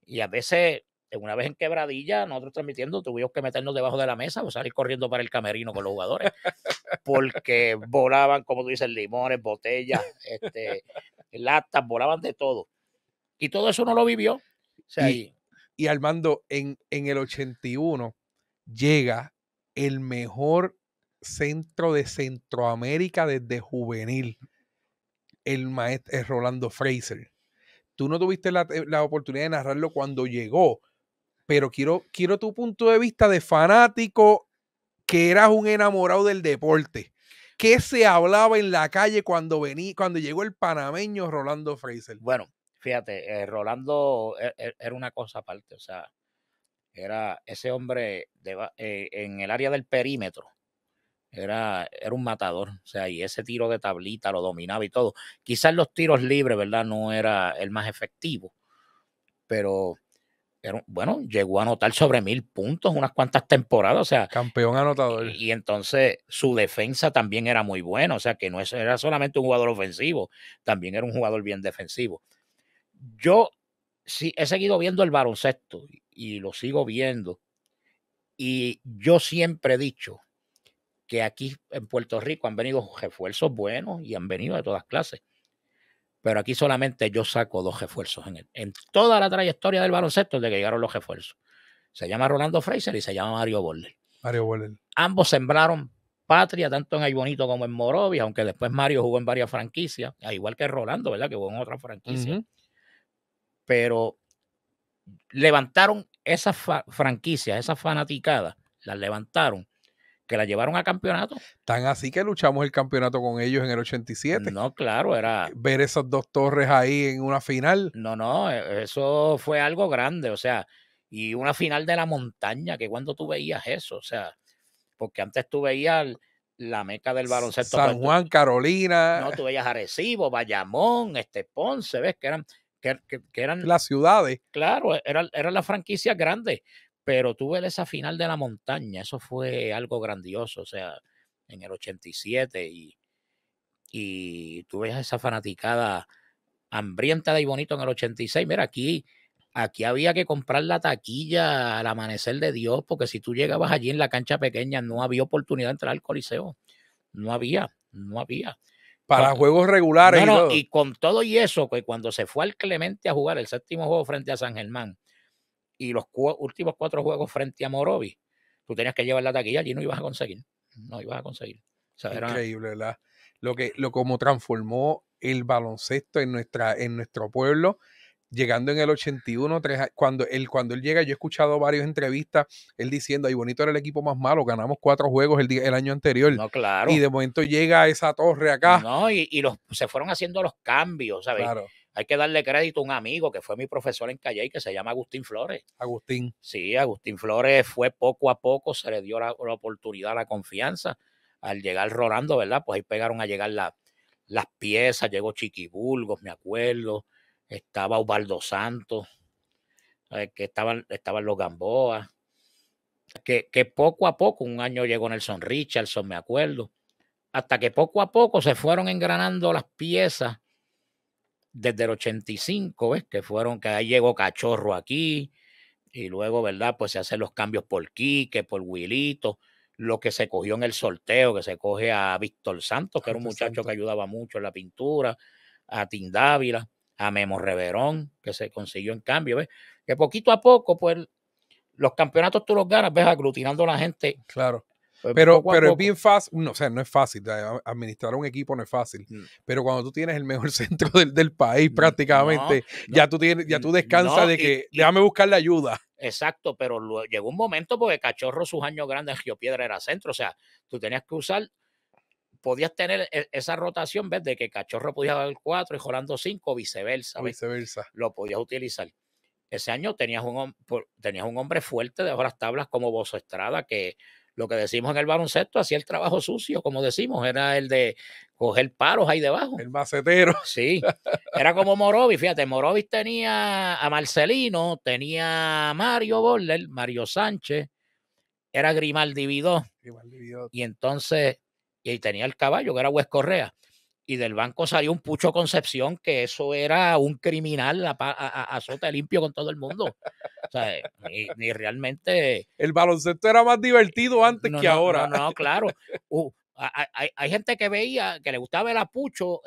y a veces, una vez en Quebradilla, nosotros transmitiendo, tuvimos que meternos debajo de la mesa o salir corriendo para el camerino con los jugadores. Porque volaban, como tú dices, limones, botellas, latas, volaban de todo. Y todo eso no lo vivió. O sea, y Armando, en el 81 llega el mejor centro de Centroamérica desde juvenil, el maestro Rolando Fraser. Tú no tuviste la oportunidad de narrarlo cuando llegó, pero quiero tu punto de vista de fanático que eras un enamorado del deporte. ¿Qué se hablaba en la calle cuando llegó el panameño Rolando Frazier? Bueno, fíjate, Rolando era una cosa aparte, o sea, era ese hombre en el área del perímetro. Era un matador, o sea, y ese tiro de tablita lo dominaba y todo. Quizás los tiros libres, ¿verdad? No era el más efectivo, pero bueno, llegó a anotar sobre 1000 puntos unas cuantas temporadas, o sea, Campeón anotador. y entonces su defensa también era muy buena, o sea, que no era solamente un jugador ofensivo, también era un jugador bien defensivo. Yo sí he seguido viendo el baloncesto y lo sigo viendo, y yo siempre he dicho que aquí en Puerto Rico han venido refuerzos buenos y han venido de todas clases. Pero aquí solamente yo saco 2 refuerzos en toda la trayectoria del baloncesto desde que llegaron los refuerzos. Se llama Rolando Frazier y se llama Mario Borler. Mario Borler. Ambos sembraron patria, tanto en Aybonito como en Morovia, aunque después Mario jugó en varias franquicias, al igual que Rolando, ¿verdad? Que jugó en otras franquicias. Pero levantaron esas franquicias, esas fanaticadas, las levantaron, que la llevaron a campeonato. Tan así que luchamos el campeonato con ellos en el 87. No, claro, era... Ver esas 2 torres ahí en una final. No, eso fue algo grande, o sea, y una final de la montaña, que cuando tú veías eso, o sea, porque antes tú veías la meca del baloncesto. San Juan, Carolina. No, tú veías Arecibo, Bayamón, Ponce, ¿ves? Que eran las ciudades. Claro, eran las franquicias grandes, pero tú ves esa final de la montaña, eso fue algo grandioso, o sea, en el 87 y tú ves esa fanaticada hambrienta de Aybonito en el 86. Mira, aquí había que comprar la taquilla al amanecer de Dios, porque si tú llegabas allí en la cancha pequeña no había oportunidad de entrar al Coliseo. No había. Para juegos regulares y todo. Y con todo y eso, que cuando se fue al Clemente a jugar el 7º juego frente a San Germán y los últimos 4 juegos frente a Morovi, tú tenías que llevar la taquilla allí, no ibas a conseguir. No ibas a conseguir. O sea, increíble, ¿verdad? Como transformó el baloncesto en nuestro pueblo, llegando en el 81, cuando él llega, yo he escuchado varias entrevistas, él diciendo, Aybonito era el equipo más malo, ganamos 4 juegos el año anterior. No, claro. Y de momento llega esa torre acá. No, y se fueron haciendo los cambios, ¿sabes? Claro. Hay que darle crédito a un amigo que fue mi profesor en Calley, que se llama Agustín Flores. Agustín. Sí, Agustín Flores fue poco a poco, se le dio la oportunidad, la confianza. Al llegar Rolando, ¿verdad? Pues ahí pegaron a llegar las piezas, llegó Chiquibulgos, me acuerdo, estaba Osvaldo Santos, que estaban los Gamboa, que poco a poco, un año llegó Nelson Richardson, me acuerdo, hasta que poco a poco se fueron engranando las piezas desde el 85, ¿ves? Que ahí llegó Cachorro aquí, y luego, ¿verdad? Pues se hacen los cambios por Quique, por Wilito, lo que se cogió en el sorteo, que se coge a Víctor Santos, que era un muchacho que ayudaba mucho en la pintura, a Tim Dávila, a Memo Reverón, que se consiguió en cambio, ¿ves? Que poquito a poco, pues, los campeonatos tú los ganas, ves, aglutinando a la gente. Claro. Pues pero es bien fácil, no, o sea, no es fácil, administrar un equipo no es fácil, pero cuando tú tienes el mejor centro del país prácticamente, ya tú descansas de que déjame buscar la ayuda. Exacto, pero llegó un momento porque Cachorro sus años grandes en Río Piedra era centro, o sea, tú tenías que podías tener esa rotación, ¿ves? De que Cachorro podía dar 4 y Rolando 5, viceversa. Lo podías utilizar. Ese año tenías un hombre fuerte de las tablas como Bozo Estrada, que lo que decimos en el baloncesto, hacía el trabajo sucio, como decimos, era el de coger palos ahí debajo. El macetero. Sí, era como Morovis, fíjate, Morovis tenía a Marcelino, tenía a Mario Borler, Mario Sánchez, era Grimaldi Vidó, y entonces, y tenía el caballo, que era Wes Correa, y del banco salió un Pucho Concepción, que eso era un criminal a azote limpio con todo el mundo. O sea, ni realmente... El baloncesto era más divertido antes que ahora. No, claro. Hay gente que veía, que le gustaba el a Pucho,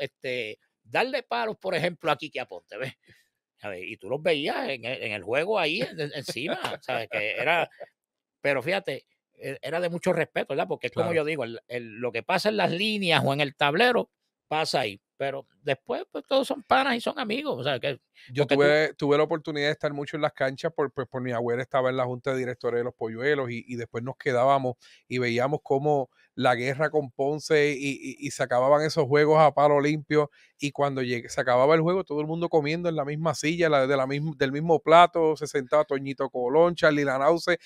darle palos, por ejemplo, a Quique Aponte, ¿ves? Y tú los veías en el juego ahí encima, ¿sabes? Que era... Pero fíjate, era de mucho respeto, ¿verdad? Porque es como yo digo, lo que pasa en las líneas o en el tablero, pasa ahí. Pero después pues todos son panas y son amigos. O sea, yo tuve la oportunidad de estar mucho en las canchas pues por mi abuela estaba en la junta de directores de los Polluelos y después nos quedábamos y veíamos cómo la guerra con Ponce y se acababan esos juegos a palo limpio y cuando se acababa el juego todo el mundo comiendo en la misma silla, del mismo plato, se sentaba Toñito Colón, Charly Lanause,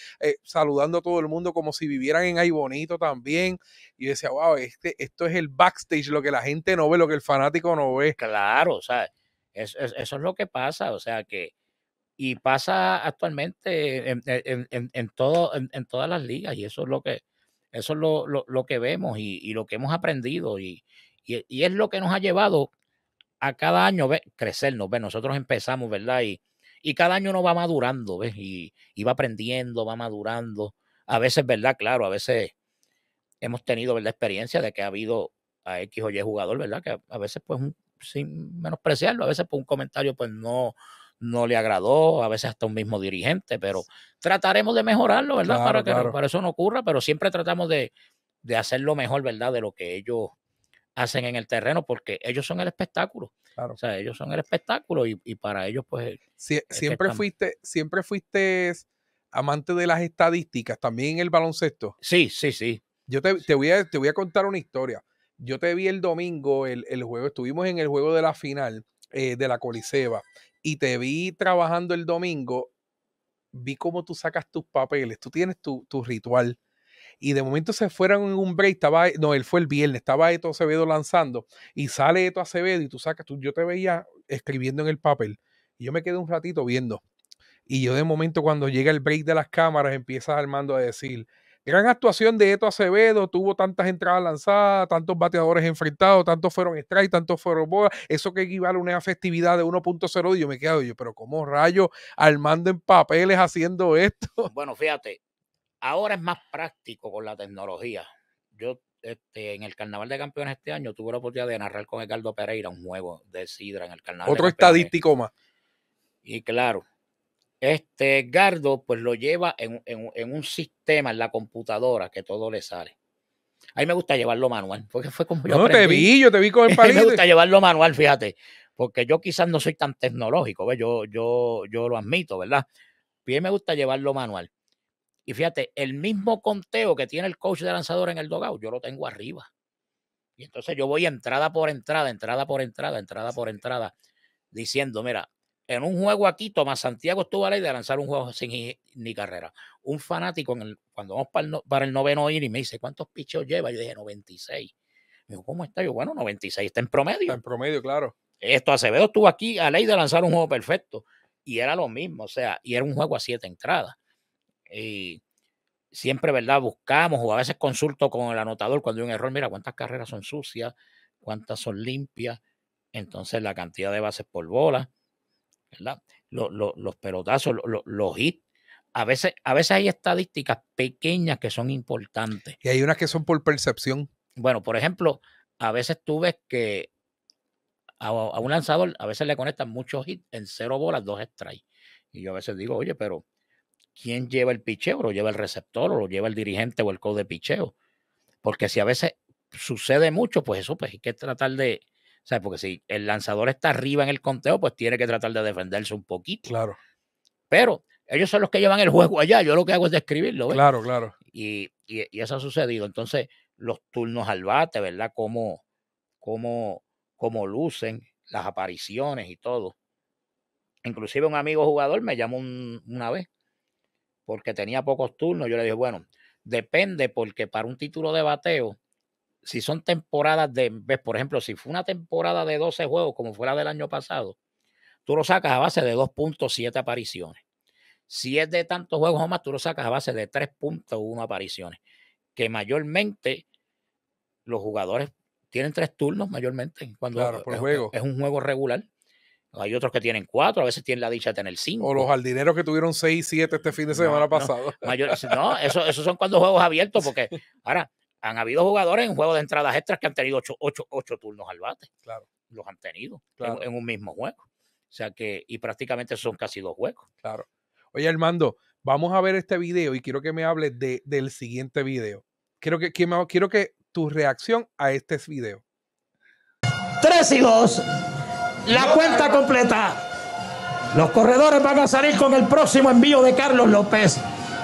saludando a todo el mundo como si vivieran en Ay Bonito también. Y yo decía, wow, esto es el backstage, lo que la gente no ve, lo que el fanático no ve. Claro, o sea, eso es lo que pasa, o sea que, y pasa actualmente en todas las ligas, y eso es lo que vemos y lo que hemos aprendido, y es lo que nos ha llevado a cada año crecernos, ¿ves? Nosotros empezamos, ¿verdad? Y cada año uno va madurando, ¿ves? Y va aprendiendo, va madurando. A veces, ¿verdad? Claro, a veces hemos tenido, ¿verdad? Experiencia de que ha habido a X o Y jugador, ¿verdad? Que a veces, pues, sin menospreciarlo, a veces, pues, un comentario, pues, no le agradó, a veces hasta un mismo dirigente, pero trataremos de mejorarlo, ¿verdad? Para eso no ocurra, pero siempre tratamos de hacerlo mejor, ¿verdad? De lo que ellos hacen en el terreno, porque ellos son el espectáculo. Claro. O sea, ellos son el espectáculo y para ellos, pues. Siempre fuiste amante de las estadísticas, también en el baloncesto. Sí. Yo te voy a contar una historia. Yo te vi el domingo, el juego, estuvimos en el juego de la final de la Coliseba y te vi trabajando el domingo, vi cómo tú sacas tus papeles, tú tienes tu ritual. Y de momento se fueron en un break, él fue el viernes, estaba Eto Acevedo lanzando y sale Eto Acevedo y yo te veía escribiendo en el papel y yo me quedé un ratito viendo y yo de momento cuando llega el break de las cámaras empieza Armando a decir, gran actuación de Eto Acevedo, tuvo tantas entradas lanzadas, tantos bateadores enfrentados, tantos fueron strike, tantos fueron bolas, eso que equivale a una efectividad de 1.0 y yo me quedo, pero ¿cómo rayos Armando en papeles haciendo esto? Bueno, fíjate, ahora es más práctico con la tecnología. Yo en el Carnaval de Campeones este año tuve la oportunidad de narrar con Edgardo Pereira un juego de sidra en el Carnaval Otro de Campeones. estadístico más. Y claro, Edgardo pues lo lleva en un sistema en la computadora que todo le sale. A mí me gusta llevarlo manual, porque fue como yo aprendí. Yo te vi con el palito. A mí me gusta llevarlo manual, fíjate, porque yo quizás no soy tan tecnológico, ¿ves? Yo lo admito, ¿verdad? Pero a mí me gusta llevarlo manual. Y fíjate, el mismo conteo que tiene el coach de lanzador en el dugout, yo lo tengo arriba. Y entonces yo voy entrada por entrada, diciendo, mira, en un juego aquí, Tomás Santiago estuvo a ley de lanzar un juego sin ni carrera. Un fanático, cuando vamos para el noveno inning, me dice, ¿cuántos picheos lleva? Yo dije, 96. Me dijo, ¿cómo está? Yo, bueno, 96 está en promedio. Está en promedio, claro. Acevedo estuvo aquí a ley de lanzar un juego perfecto. Y era lo mismo, o sea, y era un juego a 7 entradas. Y siempre, ¿verdad? Buscamos o a veces consulto con el anotador cuando hay un error. Mira, ¿cuántas carreras son sucias? ¿Cuántas son limpias? Entonces, la cantidad de bases por bola, ¿verdad? Los pelotazos, los hits. A veces hay estadísticas pequeñas que son importantes. Y hay unas que son por percepción. Bueno, por ejemplo, a veces tú ves que a un lanzador a veces le conectan muchos hits en 0 bolas, 2 strikes. Y yo a veces digo, oye, pero ¿quién lleva el picheo? ¿Lo lleva el receptor o lo lleva el dirigente o el coach de picheo? Porque si a veces sucede mucho, pues eso pues hay que tratar de, ¿sabes? Porque si el lanzador está arriba en el conteo, pues tiene que tratar de defenderse un poquito. Claro. Pero ellos son los que llevan el juego allá. Yo lo que hago es describirlo, ¿ves? Claro. Y eso ha sucedido. Entonces, los turnos al bate, ¿verdad? Cómo lucen las apariciones y todo. Inclusive un amigo jugador me llamó una vez porque tenía pocos turnos. Yo le dije, bueno, depende porque para un título de bateo, si son temporadas ves, por ejemplo, si fue una temporada de 12 juegos como fuera del año pasado, tú lo sacas a base de 2.7 apariciones. Si es de tantos juegos o más, tú lo sacas a base de 3.1 apariciones. Que mayormente los jugadores tienen 3 turnos mayormente cuando por juego. Es un juego regular. Hay otros que tienen 4, a veces tienen la dicha de tener 5. O los jardineros que tuvieron 6 y 7 este fin de semana pasado. No, esos son cuando juegos abiertos, porque ahora han habido jugadores en juegos de entradas extras que han tenido 8 turnos al bate. Claro. Los han tenido claro. en un mismo juego. O sea que, y prácticamente son casi 2 juegos. Claro. Oye, Armando, vamos a ver este video y quiero que me hables del siguiente video. Quiero que tu reacción a este video. 3-2. La cuenta completa. Los corredores van a salir con el próximo envío de Carlos López,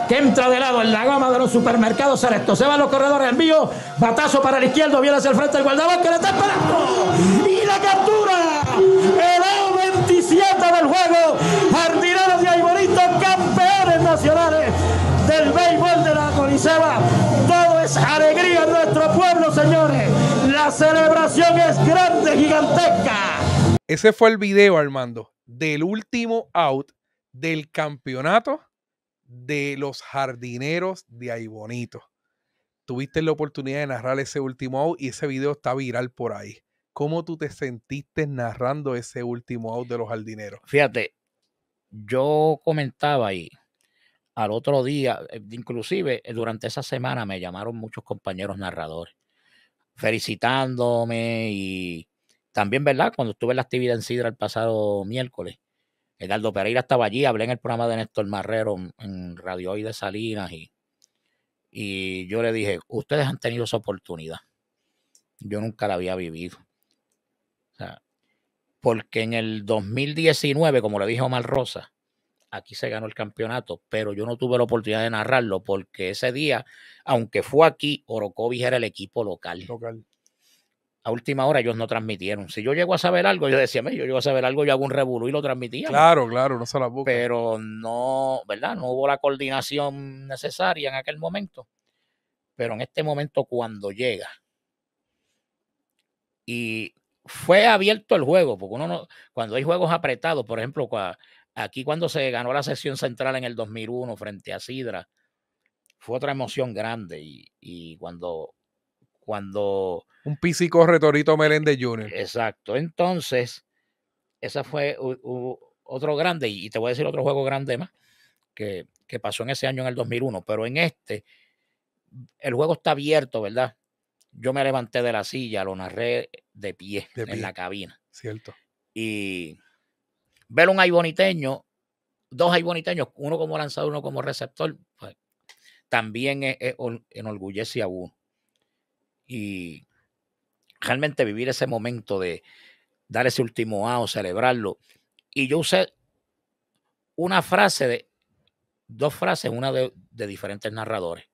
que entra de lado en la gama de los supermercados Selectos. Se van los corredores, envío, batazo para el izquierdo, viene hacia el frente el guardabosque, le está esperando y la captura. El AO 27 del juego. Jardineros de Aybonito, campeones nacionales del béisbol de la Coliseba. Todo es alegría en nuestro pueblo, señores. La celebración es grande, gigantesca. Ese fue el video, Armando, del último out del campeonato de los Jardineros de Aybonito. Tuviste la oportunidad de narrar ese último out y ese video está viral por ahí. ¿Cómo tú te sentiste narrando ese último out de los Jardineros? Fíjate, yo comentaba ahí al otro día, inclusive durante esa semana me llamaron muchos compañeros narradores felicitándome y también, ¿verdad? Cuando estuve en la actividad en Sidra el pasado miércoles, Edgardo Pereira estaba allí, hablé en el programa de Néstor Marrero en Radio Hoy de Salinas y yo le dije, ustedes han tenido esa oportunidad. Yo nunca la había vivido. O sea, porque en el 2019, como le dije a Omar Rosa, aquí se ganó el campeonato, pero yo no tuve la oportunidad de narrarlo porque ese día, aunque fue aquí, Orocovis era el equipo local. A última hora ellos no transmitieron. Si yo llego a saber algo, yo decía, yo llego a saber algo, yo hago un revolú y lo transmitía. Claro, no se la busca. Pero no, ¿verdad? No hubo la coordinación necesaria en aquel momento. Pero en este momento cuando llega y fue abierto el juego, porque uno no, cuando hay juegos apretados, por ejemplo, aquí cuando se ganó la sección central en el 2001 frente a Sidra, fue otra emoción grande y cuando un písico retorito Meléndez Jr. Exacto. Entonces, esa fue otro grande, y te voy a decir otro juego grande más que pasó en ese año en el 2001, pero en este, el juego está abierto, ¿verdad? Yo me levanté de la silla, lo narré de pie. En la cabina. Cierto. Y ver un ayboniteño, dos ayboniteños, uno como lanzador, uno como receptor, pues, también enorgullece a uno. Y realmente vivir ese momento de dar ese último out, celebrarlo. Y yo usé dos frases, una de diferentes narradores.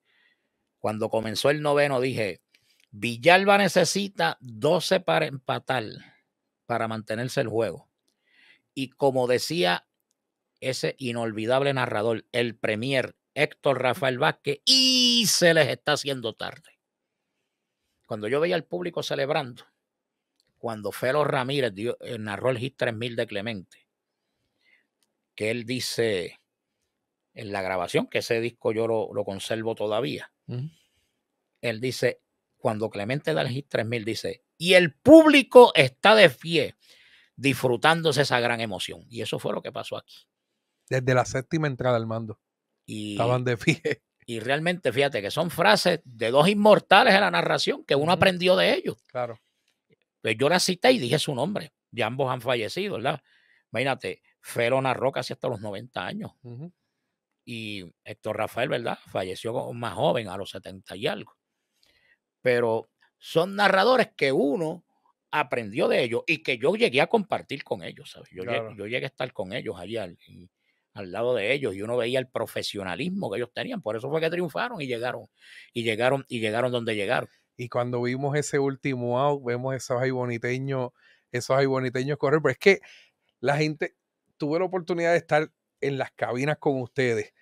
Cuando comenzó el noveno dije, Villalba necesita 12 para empatar, para mantenerse el juego. Y como decía ese inolvidable narrador, el premier Héctor Rafael Vázquez, y se les está haciendo tarde. Cuando yo veía al público celebrando, cuando Felo Ramírez narró el Hit 3000 de Clemente, que él dice en la grabación, que ese disco yo lo conservo todavía, él dice, cuando Clemente da el Hit 3000, dice, y el público está de pie, disfrutándose esa gran emoción. Y eso fue lo que pasó aquí. Desde la séptima entrada al mando. Estaban de pie. Y realmente, fíjate que son frases de dos inmortales en la narración que uno aprendió de ellos. Claro. Pues yo la cité y dije su nombre. Ya ambos han fallecido, ¿verdad? Imagínate, Felo narró casi hasta los 90 años. Y Héctor Rafael, ¿verdad? Falleció más joven, a los 70 y algo. Pero son narradores que uno aprendió de ellos y que yo llegué a compartir con ellos, ¿sabes? Yo llegué a estar con ellos allá al lado de ellos y uno veía el profesionalismo que ellos tenían. Por eso fue que triunfaron y llegaron donde llegaron. Y cuando vimos ese último out, vemos esos ayboniteños correr. Pero es que la gente, tuve la oportunidad de estar en las cabinas con ustedes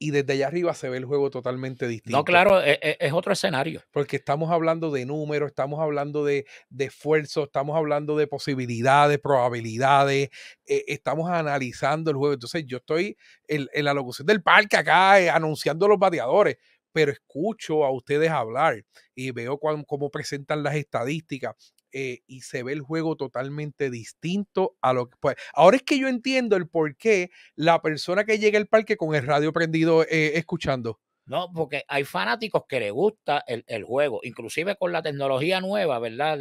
y desde allá arriba se ve el juego totalmente distinto. No, claro, es otro escenario. Porque estamos hablando de números, estamos hablando de esfuerzo, estamos hablando de posibilidades, probabilidades, estamos analizando el juego. Entonces yo estoy en la locución del parque acá anunciando los bateadores, pero escucho a ustedes hablar y veo cómo presentan las estadísticas. Y se ve el juego totalmente distinto a lo que... Pues, ahora es que yo entiendo el por qué la persona que llega al parque con el radio prendido escuchando. No, porque hay fanáticos que les gusta el juego, inclusive con la tecnología nueva, ¿verdad?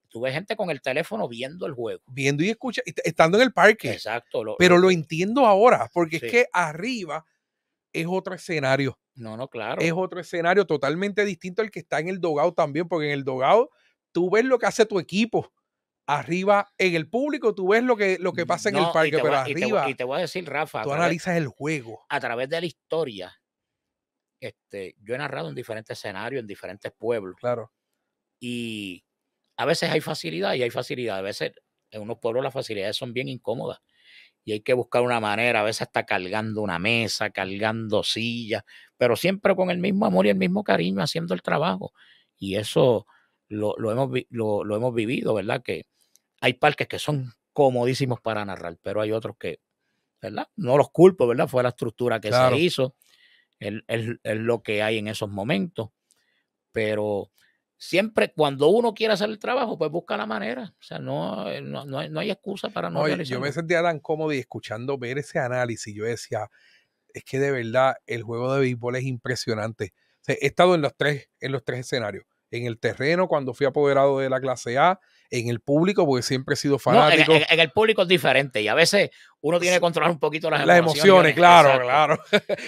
Tú ves gente con el teléfono viendo el juego. Viendo y escuchando, estando en el parque. Exacto. Pero lo entiendo ahora, porque sí, es que arriba es otro escenario. No, claro. Es otro escenario totalmente distinto al que está en el dugout también, porque en el dugout tú ves lo que hace tu equipo, arriba en el público, tú ves lo que pasa en el No, parque, pero arriba y te voy a decir, Rafa, tú analizas el juego. a través de la historia, yo he narrado en diferentes escenarios, en diferentes pueblos, Claro, y a veces hay facilidad y hay facilidad. A veces en unos pueblos las facilidades son bien incómodas y hay que buscar una manera, a veces está cargando una mesa, cargando sillas, pero siempre con el mismo amor y el mismo cariño haciendo el trabajo. Y eso lo hemos vivido, ¿verdad? Que hay parques que son comodísimos para narrar, pero hay otros que, ¿verdad? No los culpo, ¿verdad? Fue la estructura que claro. se hizo, es lo que hay en esos momentos, pero siempre cuando uno quiere hacer el trabajo, pues busca la manera. O sea, no hay excusa para no Oye, yo realizarlo. me sentía tan cómodo y escuchando, ver ese análisis, yo decía, es que de verdad el juego de béisbol es impresionante. O sea, he estado en los tres escenarios. En el terreno, cuando fui apoderado de la clase A, en el público, porque siempre he sido No, fanático. en el público es diferente y a veces uno tiene que controlar un poquito las emociones, claro, exacto. claro.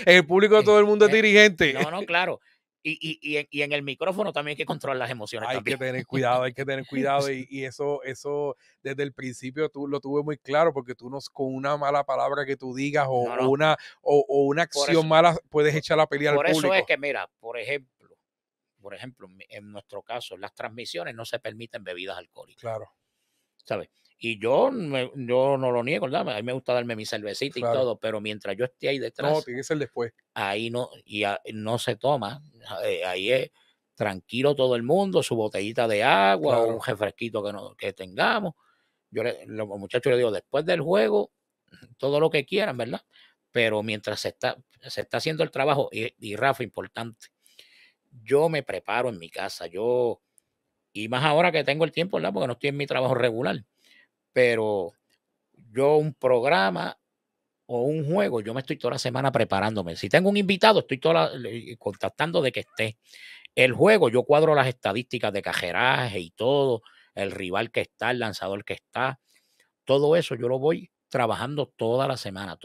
En el público todo el mundo es dirigente. No, claro. Y en el micrófono también hay que controlar las emociones. Hay también. que tener cuidado, hay que tener cuidado y eso desde el principio tú lo tuve muy claro porque tú no con una mala palabra que tú digas o, No, no. o una acción mala puedes echar la pelea al público. Por eso es que, mira, por ejemplo, en nuestro caso, las transmisiones no se permiten bebidas alcohólicas. Claro. ¿Sabes? Y yo no lo niego, ¿verdad? A mí me gusta darme mi cervecita Claro. y todo, pero mientras yo esté ahí detrás. No, tiene que ser después. Ahí no, no se toma. Ahí es tranquilo todo el mundo, su botellita de agua o un refresquito que tengamos. Los muchachos les digo, después del juego, todo lo que quieran, ¿verdad? Pero mientras se está haciendo el trabajo, y Rafa, importante, yo me preparo en mi casa, y más ahora que tengo el tiempo, ¿verdad? Porque no estoy en mi trabajo regular, pero yo un programa o un juego, yo me estoy toda la semana preparándome. Si tengo un invitado, estoy contactando de que esté. El juego, yo cuadro las estadísticas de cajeraje y todo, el rival que está, el lanzador que está, todo eso yo lo voy trabajando toda la semana.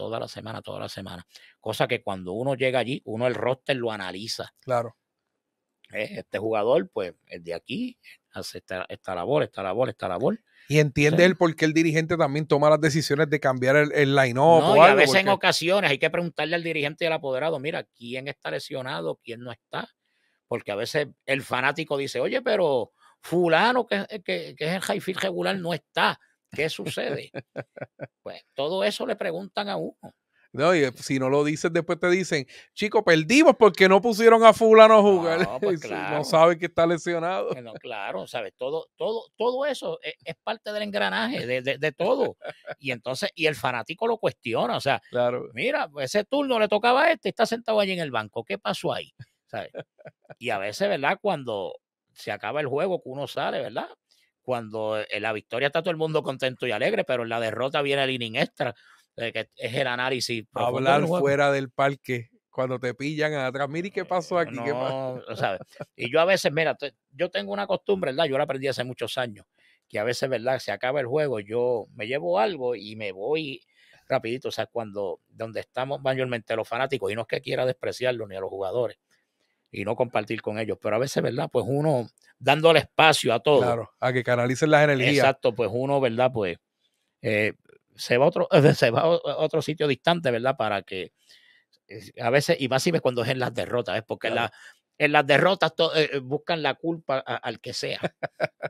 Cosa que cuando uno llega allí, uno el roster lo analiza. Claro. Este jugador, pues, el de aquí, hace esta labor. Y entiende el por qué el dirigente también toma las decisiones de cambiar el line-up no, o y algo. A veces en ocasiones hay que preguntarle al dirigente y al apoderado, mira, ¿quién está lesionado? ¿Quién no está? Porque a veces el fanático dice, oye, pero fulano que es el highfield regular no está. ¿Qué sucede? Pues todo eso le preguntan a uno. No, y si no lo dices, después te dicen, chicos, perdimos porque no pusieron a fulano a jugar. No, pues claro. No sabe que está lesionado. No, claro, ¿sabes? Todo eso es parte del engranaje, de todo. Y entonces, y el fanático lo cuestiona, o sea, claro. Mira, ese turno le tocaba a está sentado allí en el banco, ¿qué pasó ahí? ¿Sabes? Y a veces, ¿verdad? Cuando se acaba el juego, que uno sale, ¿verdad? Cuando en la victoria está todo el mundo contento y alegre, pero en la derrota viene el inning extra, que es el análisis profundo. Hablar fuera del parque cuando te pillan atrás. Mire, ¿qué pasó aquí? No, ¿Qué pasó? ¿sabes? Y yo a veces, mira, yo tengo una costumbre, ¿verdad? Yo la aprendí hace muchos años, que a veces, ¿verdad? Se acaba el juego, yo me llevo algo y me voy rapidito, o sea, donde estamos mayormente los fanáticos, y no es que quiera despreciarlos ni a los jugadores y no compartir con ellos, pero a veces, ¿verdad? Pues uno dándole espacio a todo. Claro, a que canalicen las energías. Exacto, pues uno, ¿verdad? Pues se va a otro sitio distante, ¿verdad? Para que a veces, y más si ves cuando es en las derrotas, ¿ves? Porque claro. En las derrotas buscan la culpa al que sea.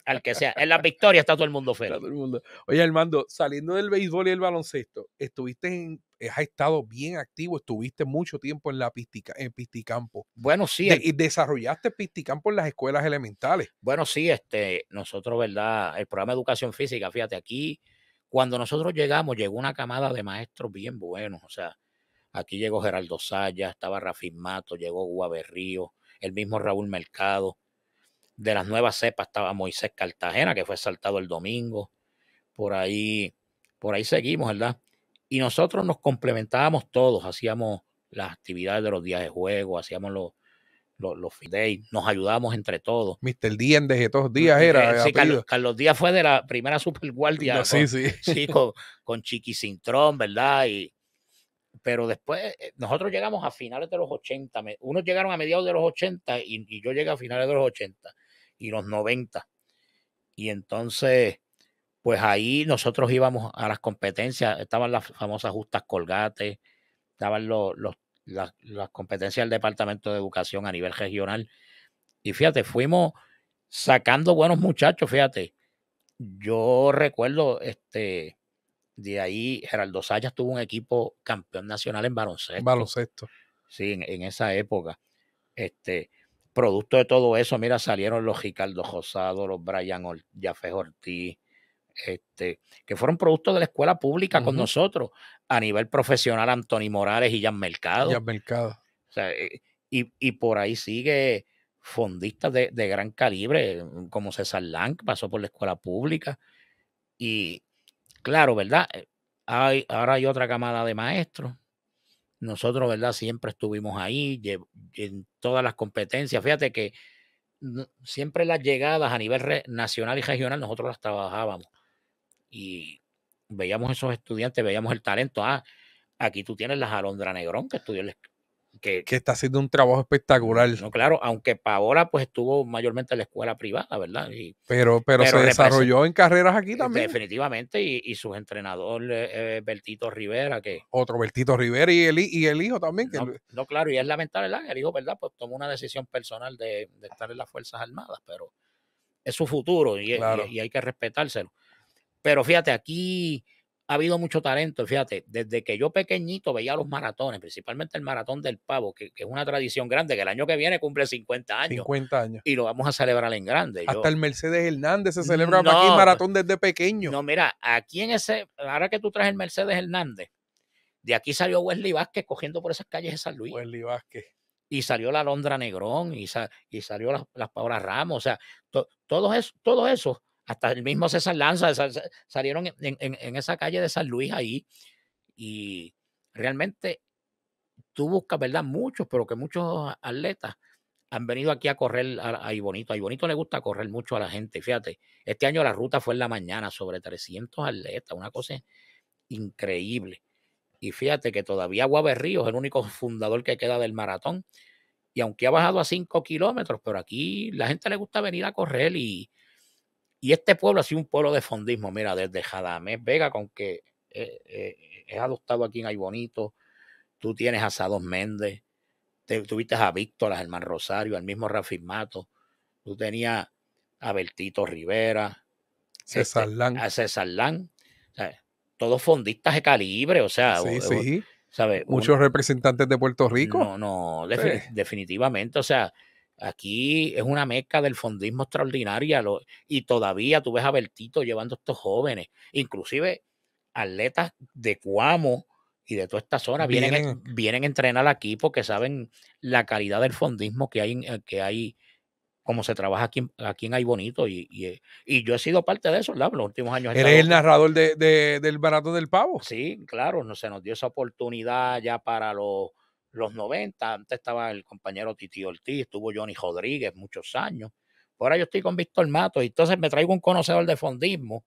Al que sea. En las victorias está todo el mundo feliz. Todo el mundo. Oye, Armando, saliendo del béisbol y el baloncesto, has estado bien activo, estuviste mucho tiempo en Pisticampo. Bueno, sí. Y desarrollaste Pisticampo en las escuelas elementales. Bueno, sí, nosotros, ¿verdad? El programa de educación física, fíjate, aquí, cuando nosotros llegamos, llegó una camada de maestros bien buenos, o sea, aquí llegó Geraldo Sayas, estaba Rafin Mato, llegó Guaberrío, el mismo Raúl Mercado. De las nuevas cepas estaba Moisés Cartagena, que fue saltado el domingo. Por ahí seguimos, ¿verdad? Y nosotros nos complementábamos todos, hacíamos las actividades de los días de juego, hacíamos los days, nos ayudábamos entre todos. Mr. Díaz de estos días era. Sí, Carlos Díaz fue de la primera superguardia. No, sí. Con Chiqui Cintrón, ¿verdad? Pero después nosotros llegamos a finales de los 80. Unos llegaron a mediados de los 80 y yo llegué a finales de los 80 y los 90. Y entonces, Pues ahí nosotros íbamos a las competencias, estaban las famosas justas Colgate, estaban las competencias del Departamento de Educación a nivel regional. Y fíjate, fuimos sacando buenos muchachos, fíjate. Yo recuerdo, de ahí Geraldo Sayas tuvo un equipo campeón nacional en baloncesto. Sí, en esa época. Producto de todo eso, mira, salieron los Ricardo Rosado, los Brian Jafé Ortiz, que fueron productos de la escuela pública con nosotros. A nivel profesional, Anthony Morales y Jan Mercado. O sea, y por ahí sigue fondistas de gran calibre, como César Lang, pasó por la escuela pública. Y claro, ¿verdad? Ahora hay otra camada de maestros. Nosotros, ¿verdad? Siempre estuvimos ahí en todas las competencias. Fíjate que siempre las llegadas a nivel nacional y regional nosotros las trabajábamos. Y veíamos esos estudiantes, veíamos el talento. Aquí tú tienes la Alondra Negrón, que estudió que está haciendo un trabajo espectacular. No, claro, aunque Paola pues estuvo mayormente en la escuela privada, ¿verdad? Pero se desarrolló en carreras aquí también. Definitivamente, y su entrenador Bertito Rivera, otro Bertito Rivera y el hijo también. No, claro, y es lamentable, ¿verdad? El hijo, ¿verdad? Pues tomó una decisión personal de estar en las Fuerzas Armadas, pero es su futuro y hay que respetárselo. Pero fíjate, aquí ha habido mucho talento. Fíjate, desde que yo pequeñito veía los maratones, principalmente el Maratón del Pavo, que es una tradición grande, que el año que viene cumple 50 años. 50 años. Y lo vamos a celebrar en grande. Hasta el Mercedes Hernández se celebra aquí maratón desde pequeño. No, mira, aquí ahora que tú traes el Mercedes Hernández, de aquí salió Wesley Vázquez cogiendo por esas calles de San Luis. Wesley Vázquez. Y salió la Alondra Negrón, y salió las Paola Ramos. O sea, todo eso. Hasta el mismo César Lanza salieron en esa calle de San Luis ahí. Y realmente tú buscas, ¿verdad? Muchos, pero que muchos atletas han venido aquí a correr a Ibonito. A Ibonito le gusta correr mucho a la gente. Fíjate, este año la ruta fue en la mañana, sobre 300 atletas, una cosa increíble. Y fíjate que todavía Guaberrío es el único fundador que queda del maratón. Y aunque ha bajado a 5 kilómetros, pero aquí la gente le gusta venir a correr y este pueblo ha sido un pueblo de fondismo. Mira, desde Jadamés Vega, con que es adoptado aquí en Aybonito, tú tienes a Sados Méndez, tuviste a Víctor, a Germán Rosario, al mismo Rafi Mato, tú tenías a Bertito Rivera, César Lang. A César Lang, o sea, todos fondistas de calibre, o sea, sí. ¿sabes? Muchos representantes de Puerto Rico. No, definitivamente, o sea, aquí es una mezcla del fondismo extraordinaria y todavía tú ves a Bertito llevando a estos jóvenes, inclusive atletas de Cuamo y de toda esta zona vienen a entrenar aquí porque saben la calidad del fondismo que hay como se trabaja aquí en Aybonito y yo he sido parte de eso, ¿verdad? Los últimos años. ¿Eres el narrador del Maratón del Pavo? Sí, claro, se nos dio esa oportunidad ya para los 90. Antes estaba el compañero Titi Ortiz, estuvo Johnny Rodríguez muchos años. Ahora yo estoy con Víctor Matos y entonces me traigo un conocedor de fondismo.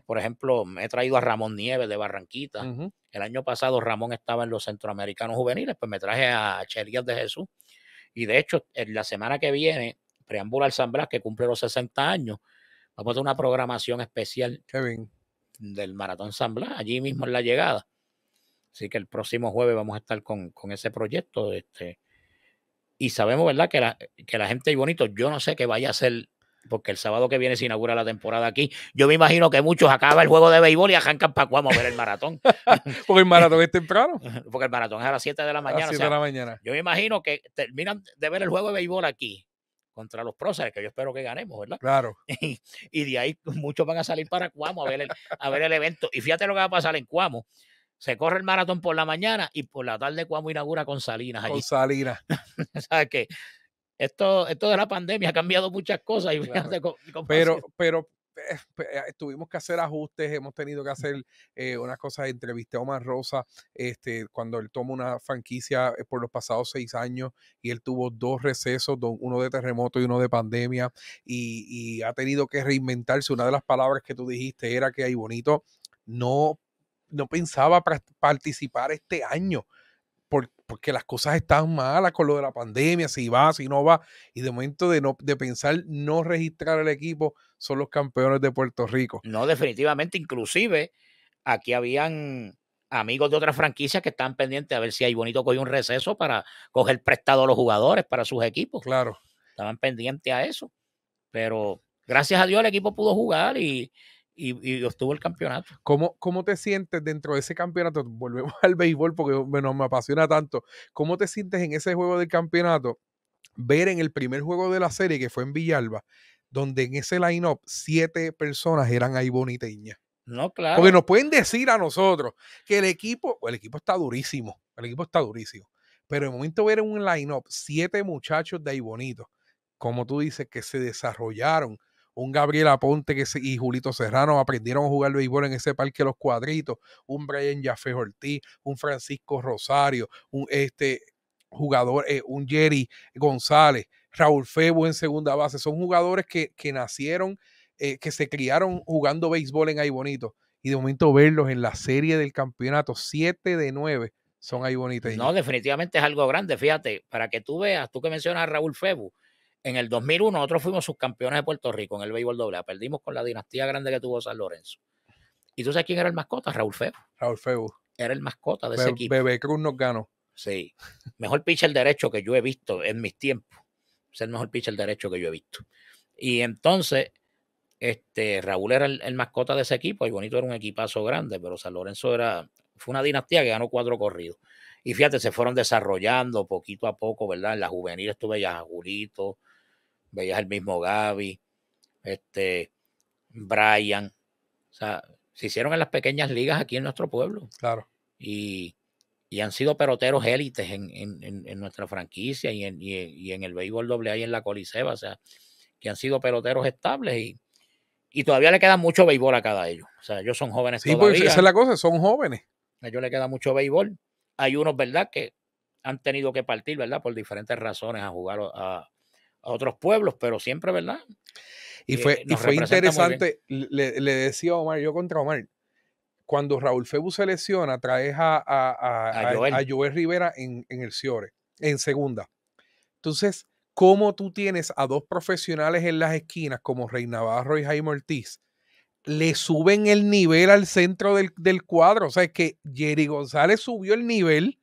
Por ejemplo, me he traído a Ramón Nieves de Barranquita. El año pasado Ramón estaba en los Centroamericanos Juveniles, pues me traje a Cherías de Jesús. Y de hecho, en la semana que viene, preámbulo al San Blas, que cumple los 60 años, vamos a hacer una programación especial del Maratón San Blas, allí mismo en la llegada. Así que el próximo jueves vamos a estar con ese proyecto. Y sabemos, ¿verdad?, que la gente es bonito. Yo no sé qué vaya a hacer, porque el sábado que viene se inaugura la temporada aquí. Yo me imagino que muchos acaban el juego de béisbol y arrancan para Cuamo a ver el maratón. Porque el maratón es temprano. Porque el maratón es a las 7 de la mañana. A las 7 de la mañana. Yo me imagino que terminan de ver el juego de béisbol aquí contra los próceres, que yo espero que ganemos, ¿verdad? Claro. Y de ahí muchos van a salir para Cuamo a ver el evento. Y fíjate lo que va a pasar en Cuamo. Se corre el maratón por la mañana y por la tarde Cuamo inaugura con Salinas allí. Con Salinas. ¿Sabes qué? Esto de la pandemia ha cambiado muchas cosas. Y claro. Pero tuvimos que hacer ajustes, hemos tenido que hacer unas cosas. Entrevisté a Omar Rosa cuando él toma una franquicia por los pasados 6 años y él tuvo 2 recesos, uno de terremoto y uno de pandemia, y ha tenido que reinventarse. Una de las palabras que tú dijiste era que Aybonito no pensaba participar este año porque las cosas estaban malas con lo de la pandemia, si va, si no va, y de momento de pensar no registrar el equipo, son los campeones de Puerto Rico. No, definitivamente, inclusive aquí habían amigos de otras franquicias que estaban pendientes a ver si Ay Bonito cogía un receso para coger prestado a los jugadores para sus equipos. Claro. Estaban pendientes a eso. Pero gracias a Dios el equipo pudo jugar y obtuvo el campeonato. ¿Cómo te sientes dentro de ese campeonato? Volvemos al béisbol porque bueno, me apasiona tanto. ¿Cómo te sientes en ese juego del campeonato? Ver en el primer juego de la serie, que fue en Villalba, donde en ese line-up 7 personas eran aiboniteñas. No, claro. Porque nos pueden decir a nosotros que el equipo está durísimo, pero de momento ver en un line-up 7 muchachos de Aibonito, como tú dices, que se desarrollaron, un Gabriel Aponte y Julito Serrano aprendieron a jugar béisbol en ese parque Los Cuadritos, un Brian Jaffe Ortiz, un Francisco Rosario, un jugador, un Jerry González, Raúl Febo en segunda base, son jugadores que nacieron, que se criaron jugando béisbol en Aibonito, y de momento verlos en la serie del campeonato, 7 de 9 son aiboniteños. No, definitivamente es algo grande, fíjate, para que tú veas, tú que mencionas a Raúl Febo, en el 2001 nosotros fuimos subcampeones de Puerto Rico en el béisbol AA, perdimos con la dinastía grande que tuvo San Lorenzo. ¿Y tú sabes quién era el mascota? Raúl Febo. Raúl Febo. Era el mascota de ese equipo. Bebé Cruz nos ganó. Sí, mejor pitcher derecho que yo he visto en mis tiempos. Es el mejor pitcher derecho que yo he visto. Y entonces, Raúl era el mascota de ese equipo. Y Bonito era un equipazo grande, pero San Lorenzo fue una dinastía que ganó 4 corridos. Y fíjate, se fueron desarrollando poquito a poco, ¿verdad? En la juvenil tú veías a Julito, veías el mismo Gaby, Brian. O sea, se hicieron en las pequeñas ligas aquí en nuestro pueblo. Claro. Y han sido peloteros élites en nuestra franquicia y en el béisbol AA y en la Coliseba, o sea, que han sido peloteros estables y todavía le queda mucho béisbol a cada ellos. O sea, ellos son jóvenes sí, todavía. Sí, pues esa es la cosa, son jóvenes. A ellos le queda mucho béisbol. Hay unos, ¿verdad?, que han tenido que partir, ¿verdad?, por diferentes razones a jugar a otros pueblos, pero siempre, ¿verdad? Y fue interesante, le decía a Omar, yo contra Omar, cuando Raúl Febo se lesiona, traes a Joel Rivera en el Ciore, en segunda. Entonces, ¿cómo tú tienes a 2 profesionales en las esquinas, como Rey Navarro y Jaime Ortiz? Le suben el nivel al centro del cuadro. O sea, es que Jerry González subió el nivel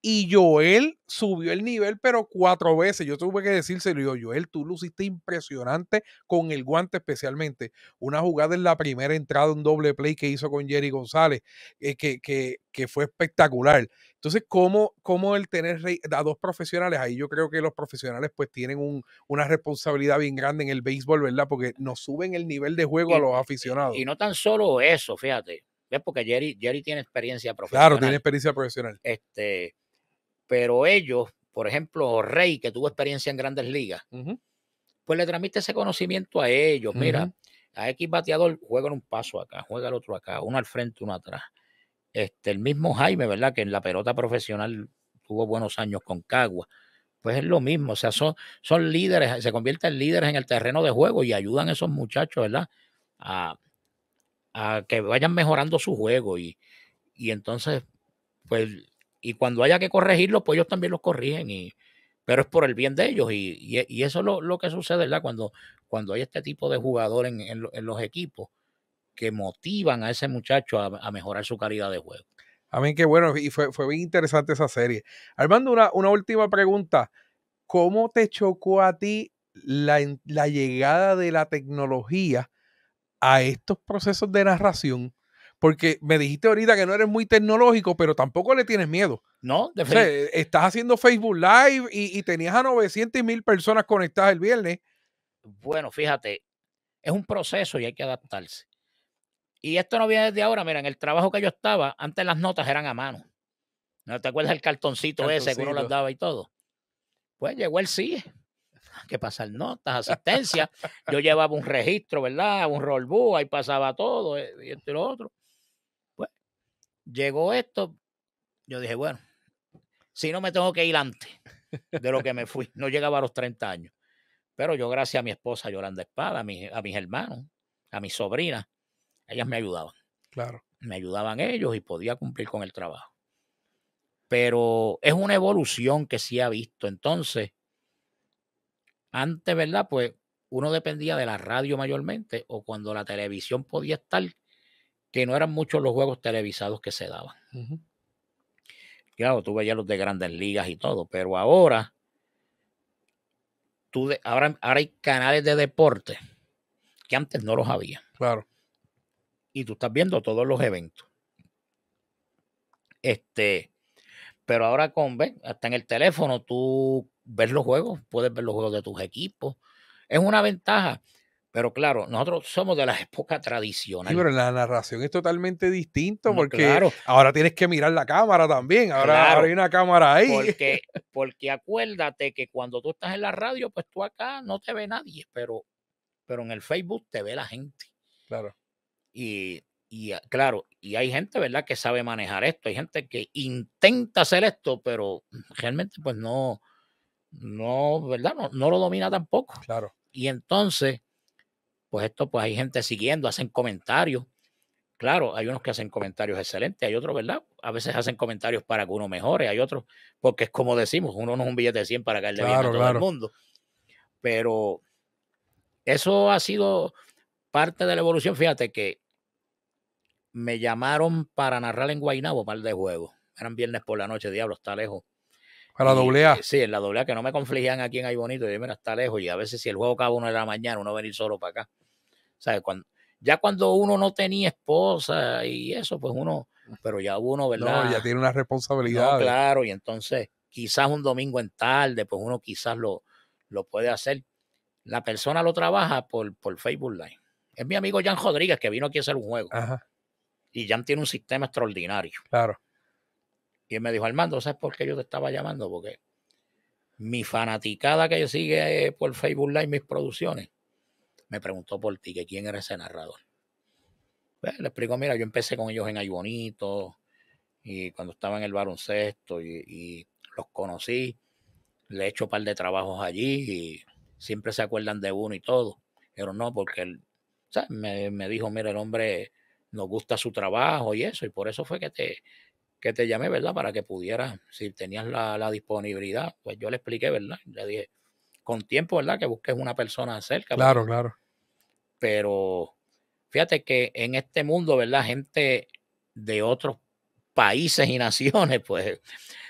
y Joel subió el nivel, pero 4 veces. Yo tuve que decírselo, Joel, tú luciste impresionante con el guante especialmente. Una jugada en la primera entrada, un doble play que hizo con Jerry González, que fue espectacular. Entonces, ¿cómo el tener a 2 profesionales? Ahí yo creo que los profesionales pues tienen una responsabilidad bien grande en el béisbol, ¿verdad? Porque nos suben el nivel de juego a los aficionados. Y no tan solo eso, fíjate. ¿Ves? Porque Jerry tiene experiencia profesional. Claro, tiene experiencia profesional. Pero ellos, por ejemplo, Rey, que tuvo experiencia en Grandes Ligas, pues le transmite ese conocimiento a ellos. Mira, a X bateador juega un paso acá, juega el otro acá, uno al frente, uno atrás. El mismo Jaime, ¿verdad?, que en la pelota profesional tuvo buenos años con Cagua. Pues es lo mismo, o sea, son líderes, se convierten en líderes en el terreno de juego y ayudan a esos muchachos, ¿verdad?, a que vayan mejorando su juego y entonces, pues, y cuando haya que corregirlos, pues ellos también los corrigen, pero es por el bien de ellos y eso es lo que sucede, ¿verdad?, cuando hay este tipo de jugador en los equipos que motivan a ese muchacho a mejorar su calidad de juego. Amén, qué bueno, y fue bien interesante esa serie. Armando, una última pregunta. ¿Cómo te chocó a ti la llegada de la tecnología a estos procesos de narración? Porque me dijiste ahorita que no eres muy tecnológico, pero tampoco le tienes miedo. No, o sea, estás haciendo Facebook Live y tenías a 900,000 personas conectadas el viernes. Bueno, fíjate, es un proceso y hay que adaptarse. Y esto no viene desde ahora. Mira, en el trabajo que yo estaba, antes las notas eran a mano. ¿No te acuerdas el cartoncito ese que uno las daba y todo? Pues llegó el CIE, que pasar notas, asistencia. Yo llevaba un registro, ¿verdad? Un rollbook, ahí pasaba todo, y esto y lo otro. Pues llegó esto. Yo dije, bueno, si no me tengo que ir antes de lo que me fui. No llegaba a los 30 años. Pero yo, gracias a mi esposa Yolanda Espada, a mis hermanos, a mis sobrinas, ellas me ayudaban. Claro. Me ayudaban ellos y podía cumplir con el trabajo. Pero es una evolución que sí ha visto. Entonces, antes, ¿verdad? Pues uno dependía de la radio mayormente, o cuando la televisión podía estar, que no eran muchos los juegos televisados que se daban. Claro, tú veías los de Grandes Ligas y todo, pero ahora, ahora hay canales de deporte que antes no los había. Claro. Y tú estás viendo todos los eventos. Pero ahora hasta en el teléfono tú ves los juegos, puedes ver los juegos de tus equipos. Es una ventaja. Pero claro, nosotros somos de la época tradicional. Sí, pero la narración es totalmente distinto, No, porque claro. ahora tienes que mirar la cámara también. Ahora, Claro. ahora hay una cámara ahí. Porque acuérdate que cuando tú estás en la radio, pues tú acá no te ve nadie, pero en el Facebook te ve la gente. Claro. Y claro, y hay gente, ¿verdad?, que sabe manejar esto. Hay gente que intenta hacer esto, pero realmente pues no, ¿verdad? No lo domina tampoco. Claro. Y entonces, pues pues hay gente siguiendo, hacen comentarios. Claro, hay unos que hacen comentarios excelentes, hay otros, ¿verdad? A veces hacen comentarios para que uno mejore, hay otros, porque es como decimos, uno no es un billete de 100 para caerle bien a todo el mundo. Pero eso ha sido parte de la evolución. Fíjate que me llamaron para narrar en Guaynabo un par de juegos. Eran viernes por la noche, diablo, está lejos. ¿Para AA? Sí, en la AA, que no me confligían aquí en Ay Bonito. Y mira, está lejos. Y a veces si el juego acaba 1 de la mañana, uno venir solo para acá. ¿Sabes? Cuando uno no tenía esposa y eso, pues uno, pero ya uno, ¿verdad? No, ya tiene una responsabilidad. No, claro, y entonces quizás un domingo en tarde, pues uno quizás lo puede hacer. La persona lo trabaja por Facebook Live. Es mi amigo Jan Rodríguez, que vino aquí a hacer un juego. Ajá. Y Jan tiene un sistema extraordinario. Claro. Y él me dijo, Armando, ¿sabes por qué yo te estaba llamando? Porque mi fanaticada que sigue por Facebook Live mis producciones, me preguntó por ti, que quién era ese narrador. Pues, le explico, mira, yo empecé con ellos en Ay Bonito, y cuando estaba en el baloncesto, y los conocí, le he hecho un par de trabajos allí, y siempre se acuerdan de uno y todo. Pero no, porque él, ¿sabes? Me dijo, mira, el hombre nos gusta su trabajo y eso, y por eso fue que te llamé, ¿verdad? Para que pudieras, si tenías la disponibilidad, pues yo le expliqué, ¿verdad? Le dije, con tiempo, ¿verdad? Que busques una persona cerca. Claro, claro. Pero fíjate que en este mundo, ¿verdad? Gente de otros países y naciones, pues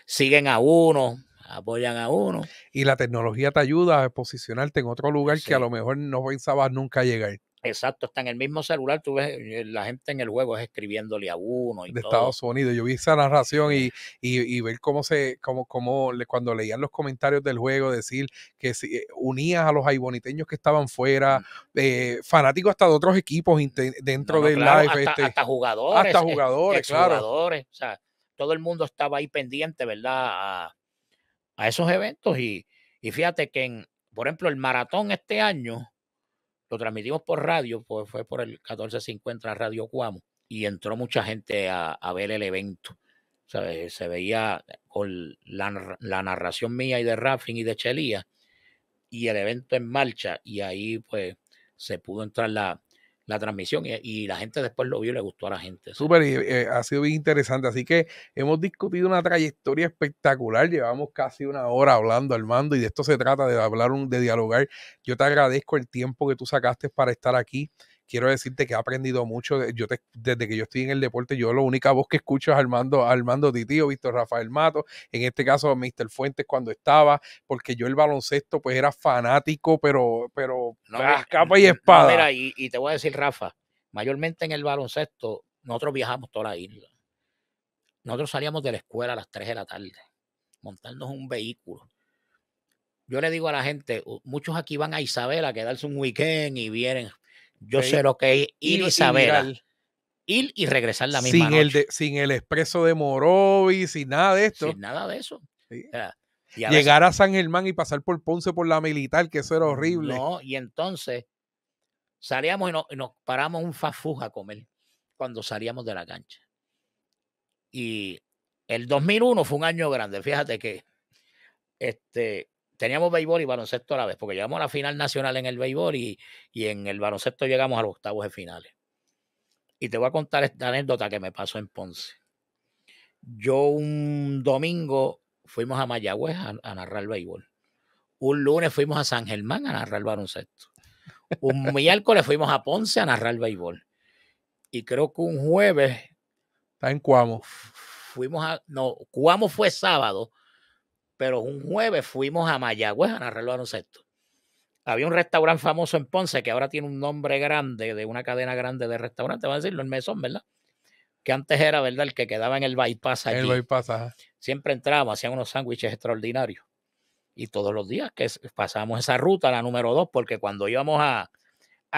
siguen a uno, apoyan a uno. Y la tecnología te ayuda a posicionarte en otro lugar que a lo mejor no pensabas nunca llegar. Exacto, está en el mismo celular, tú ves la gente en el juego es escribiéndole a uno y de todo. Estados Unidos. Yo vi esa narración y ver cómo cuando leían los comentarios del juego, decir que unías a los aiboniteños que estaban fuera, fanáticos hasta de otros equipos dentro del live. Hasta jugadores. Hasta jugadores, claro. Jugadores, o sea, todo el mundo estaba ahí pendiente, ¿verdad? A esos eventos y fíjate que, por ejemplo, el maratón este año, lo transmitimos por radio, pues fue por el 1450 Radio Cuamo, y entró mucha gente a ver el evento. ¿Sabes? Se veía con la narración mía y de Raffin y de Chelía, y el evento en marcha, y ahí pues se pudo entrar la transmisión y la gente después lo vio y le gustó a la gente. Súper, ha sido bien interesante. Así que hemos discutido una trayectoria espectacular. Llevamos casi una hora hablando, Armando, y de esto se trata, de hablar, de dialogar. Yo te agradezco el tiempo que tú sacaste para estar aquí. Quiero decirte que he aprendido mucho. Desde que yo estoy en el deporte, yo la única voz que escucho es Armando Titío, Víctor Rafael Mato, en este caso Mr. Fuentes cuando estaba, porque yo el baloncesto pues era fanático, pero capa y espada. No, mira, y te voy a decir, Rafa, mayormente en el baloncesto, nosotros viajamos toda la isla. Nosotros salíamos de la escuela a las 3 de la tarde, montarnos un vehículo. Yo le digo a la gente, muchos aquí van a Isabela a quedarse un weekend y vienen. Yo sé lo que es ir a Isabela, ir y regresar la misma noche. Sin el expreso de Morovi, sin nada de esto. Sin nada de eso. Sí. O sea, llegar a San Germán y pasar por Ponce por la Militar, que eso era horrible. No, y entonces salíamos y nos paramos un fast food a comer cuando salíamos de la cancha. Y el 2001 fue un año grande. Fíjate que teníamos béisbol y baloncesto a la vez, porque llegamos a la final nacional en el béisbol y en el baloncesto llegamos a los octavos de finales. Y te voy a contar esta anécdota que me pasó en Ponce. Yo un domingo fuimos a Mayagüez a narrar el béisbol. Un lunes fuimos a San Germán a narrar el baloncesto. Un miércoles fuimos a Ponce a narrar el béisbol. Y creo que un jueves Está en Cuamo. Cuamo fue sábado, pero un jueves fuimos a Mayagüez a narrar el baloncesto. Había un restaurante famoso en Ponce que ahora tiene un nombre grande, de una cadena grande de restaurantes, vamos a decirlo, el Mesón, ¿verdad? Que antes era, ¿verdad?, el que quedaba en el bypass allí. El bypass, ajá. Siempre entrábamos, hacían unos sándwiches extraordinarios. Y todos los días que pasábamos esa ruta, la número 2, porque cuando íbamos a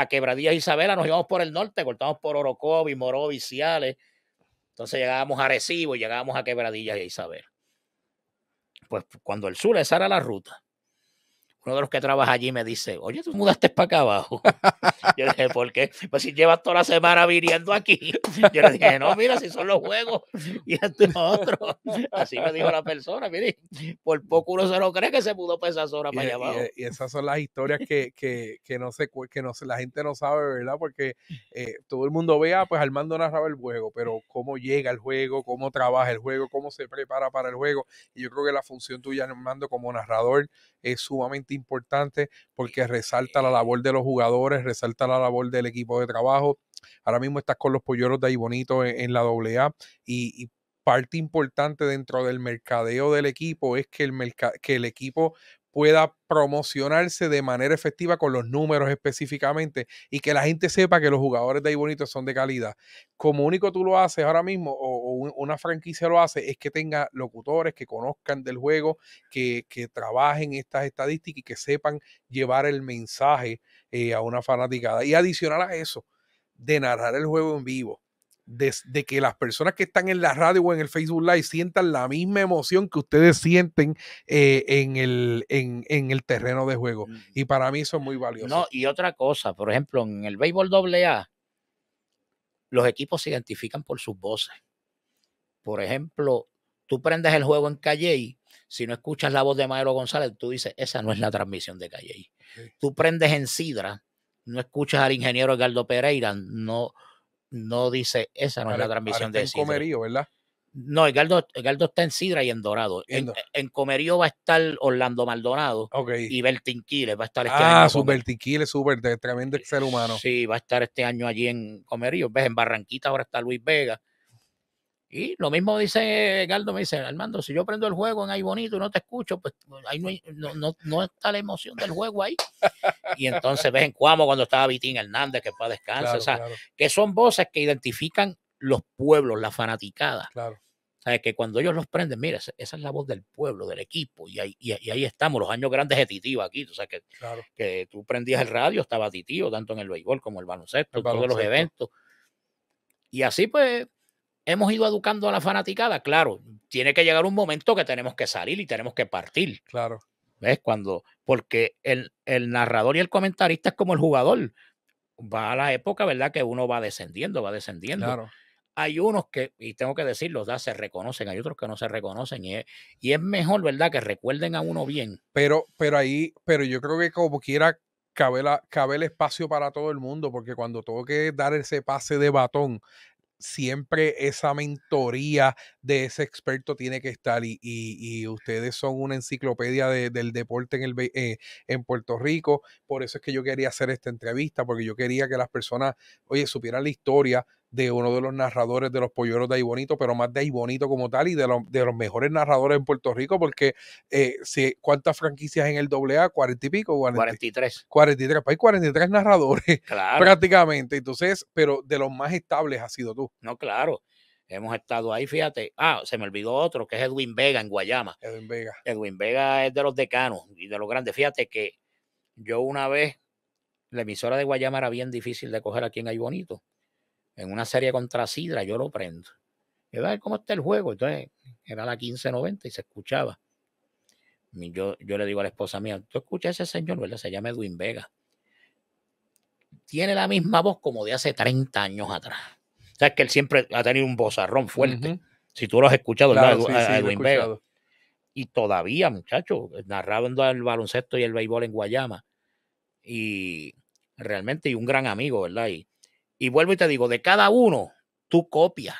Quebradillas Isabela, nos íbamos por el norte, cortamos por Orocovi, Morovis, Ciales. Entonces llegábamos a Arecibo y llegábamos a Quebradillas y Isabela. Pues cuando el sur, esa era la ruta. Uno de los que trabaja allí me dice, oye, tú mudaste para acá abajo. Yo le dije, ¿por qué? Pues si llevas toda la semana viniendo aquí. Yo le dije, no, mira, si son los juegos y esto y lo otro. Así me dijo la persona, mire, por poco uno se lo cree que se mudó para esa zona, para allá abajo. Y esas son las historias que la gente no sabe, ¿verdad? Porque todo el mundo vea, pues Armando narraba el juego, pero cómo llega el juego, cómo trabaja el juego, cómo se prepara para el juego. Y yo creo que la función tuya, Armando, como narrador es sumamente importante porque resalta la labor de los jugadores, resalta la labor del equipo de trabajo. Ahora mismo estás con los polluelos de ahí bonito en la AA y parte importante dentro del mercadeo del equipo es que el equipo pueda promocionarse de manera efectiva con los números específicamente y que la gente sepa que los jugadores de ahí bonito son de calidad. Como único tú lo haces ahora mismo o una franquicia lo hace es que tenga locutores que conozcan del juego, que trabajen estas estadísticas y que sepan llevar el mensaje a una fanaticada. Y adicional a eso, de narrar el juego en vivo. De que las personas que están en la radio o en el Facebook Live sientan la misma emoción que ustedes sienten en el terreno de juego. Y para mí eso es muy valioso. No, y otra cosa, por ejemplo, en el béisbol AA, los equipos se identifican por sus voces. Por ejemplo, tú prendes el juego en Calley, si no escuchas la voz de Maelo González, tú dices, esa no es la transmisión de Calley. Sí. Tú prendes en Sidra, no escuchas al ingeniero Edgardo Pereira, no dice, esa no es la transmisión de Sidra. En Comerío, ¿verdad? No, Edgardo está en Sidra y en Dorado. En Comerío va a estar Orlando Maldonado y Bertín Quiles va a estar este año. Su Bertín Quiles, súper tremendo ser humano. Sí, va a estar este año allí en Comerío. Ves, en Barranquita ahora está Luis Vega. Y lo mismo dice Edgardo, me dice, Armando, si yo prendo el juego en ahí bonito y no te escucho, pues ahí no está la emoción del juego ahí. Y entonces ves en Cuamo cuando estaba Vitín Hernández, que para descansar. Claro, o sea, claro, que son voces que identifican los pueblos, la fanaticada. Claro. O sea, que cuando ellos los prenden, mira, esa es la voz del pueblo, del equipo. Y ahí estamos, los años grandes de Titío aquí. O sea, que tú prendías el radio, estaba Titío, tanto en el béisbol como el baloncesto, todos los eventos. Y así pues hemos ido educando a la fanaticada. Claro, tiene que llegar un momento que tenemos que salir y tenemos que partir. Claro. ¿Ves? Porque el narrador y el comentarista es como el jugador. Va a la época, ¿verdad?, que uno va descendiendo. Claro. Hay unos que, y tengo que decirlo, se reconocen, hay otros que no se reconocen. Y es mejor, ¿verdad?, que recuerden a uno bien. Pero yo creo que como quiera cabe el espacio para todo el mundo, porque cuando tengo que dar ese pase de batón, siempre esa mentoría de ese experto tiene que estar y ustedes son una enciclopedia del deporte en Puerto Rico. Por eso es que yo quería hacer esta entrevista, porque yo quería que las personas, supieran la historia de uno de los narradores de los polluelos de Ahí Bonito, pero más de Ahí Bonito como tal y de los mejores narradores en Puerto Rico, porque ¿cuántas franquicias en el AA? ¿40 y pico? 43. 43, hay 43 narradores, claro, prácticamente. Entonces, pero de los más estables has sido tú. No, claro. Hemos estado ahí, fíjate. Se me olvidó otro, que es Edwin Vega en Guayama. Edwin Vega es de los decanos y de los grandes. Fíjate que yo una vez, la emisora de Guayama era bien difícil de coger aquí en Ahí Bonito. En una serie contra Sidra, yo lo prendo. Y a ver cómo está el juego. Entonces, era la 1590 y se escuchaba. Yo le digo a la esposa mía, ¿tú escuchas a ese señor, verdad? Se llama Edwin Vega. Tiene la misma voz como de hace 30 años atrás. O sea, es que él siempre ha tenido un vozarrón fuerte. Si tú lo has escuchado, claro, a Edwin Vega. Y todavía, muchachos, narrando el baloncesto y el béisbol en Guayama. Y realmente, y un gran amigo, ¿verdad? Y vuelvo y te digo, de cada uno, tú copias.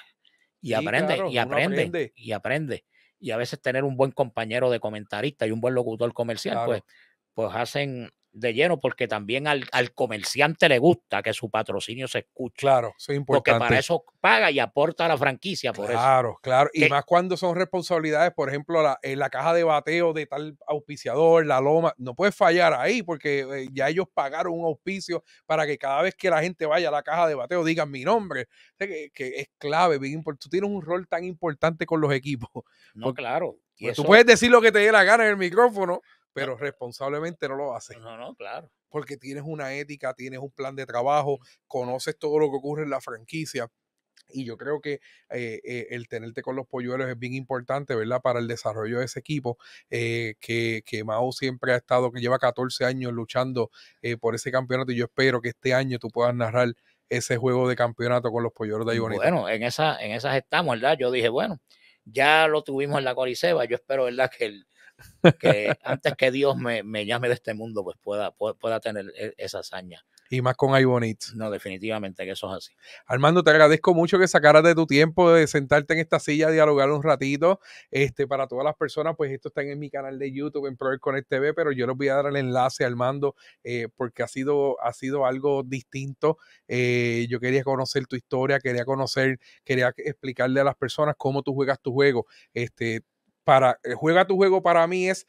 Y Sí, aprende, claro, y uno aprende, aprende. y aprende. Y a veces tener un buen compañero de comentarista y un buen locutor comercial, Claro. pues hacen de lleno, porque también al comerciante le gusta que su patrocinio se escuche. Claro, eso es Porque para importante. eso paga y aporta a la franquicia por eso. Claro, claro. Y Que más cuando son responsabilidades, por ejemplo, en la caja de bateo de tal auspiciador, la loma, no puedes fallar ahí porque ya ellos pagaron un auspicio para que cada vez que la gente vaya a la caja de bateo digan mi nombre. O sea, que es clave, tú tienes un rol tan importante con los equipos. no, claro. Y Porque tú eso, puedes decir lo que te dé la gana en el micrófono, no, pero responsablemente no lo haces. no, claro. Porque tienes una ética, tienes un plan de trabajo, conoces todo lo que ocurre en la franquicia. Y yo creo que el tenerte con los polluelos es bien importante, ¿verdad? Para el desarrollo de ese equipo, que Mao siempre ha estado, que lleva 14 años luchando por ese campeonato, y yo espero que este año tú puedas narrar ese juego de campeonato con los polluelos de ahí bonito. Bueno, en esas estamos, ¿verdad? Yo dije, bueno, ya lo tuvimos en la Coliseba, yo espero, ¿verdad? Que antes que Dios me llame de este mundo, pues pueda tener esa hazaña. Y más con iBonito. No, definitivamente que eso es así. Armando, te agradezco mucho que sacaras de tu tiempo de sentarte en esta silla, dialogar un ratito. Para todas las personas, pues esto está en mi canal de YouTube, en Prover Connect TV, pero yo les voy a dar el enlace a Armando porque ha sido algo distinto. Yo quería conocer tu historia, quería explicarle a las personas cómo tú juegas tu juego. Juega tu juego para mí es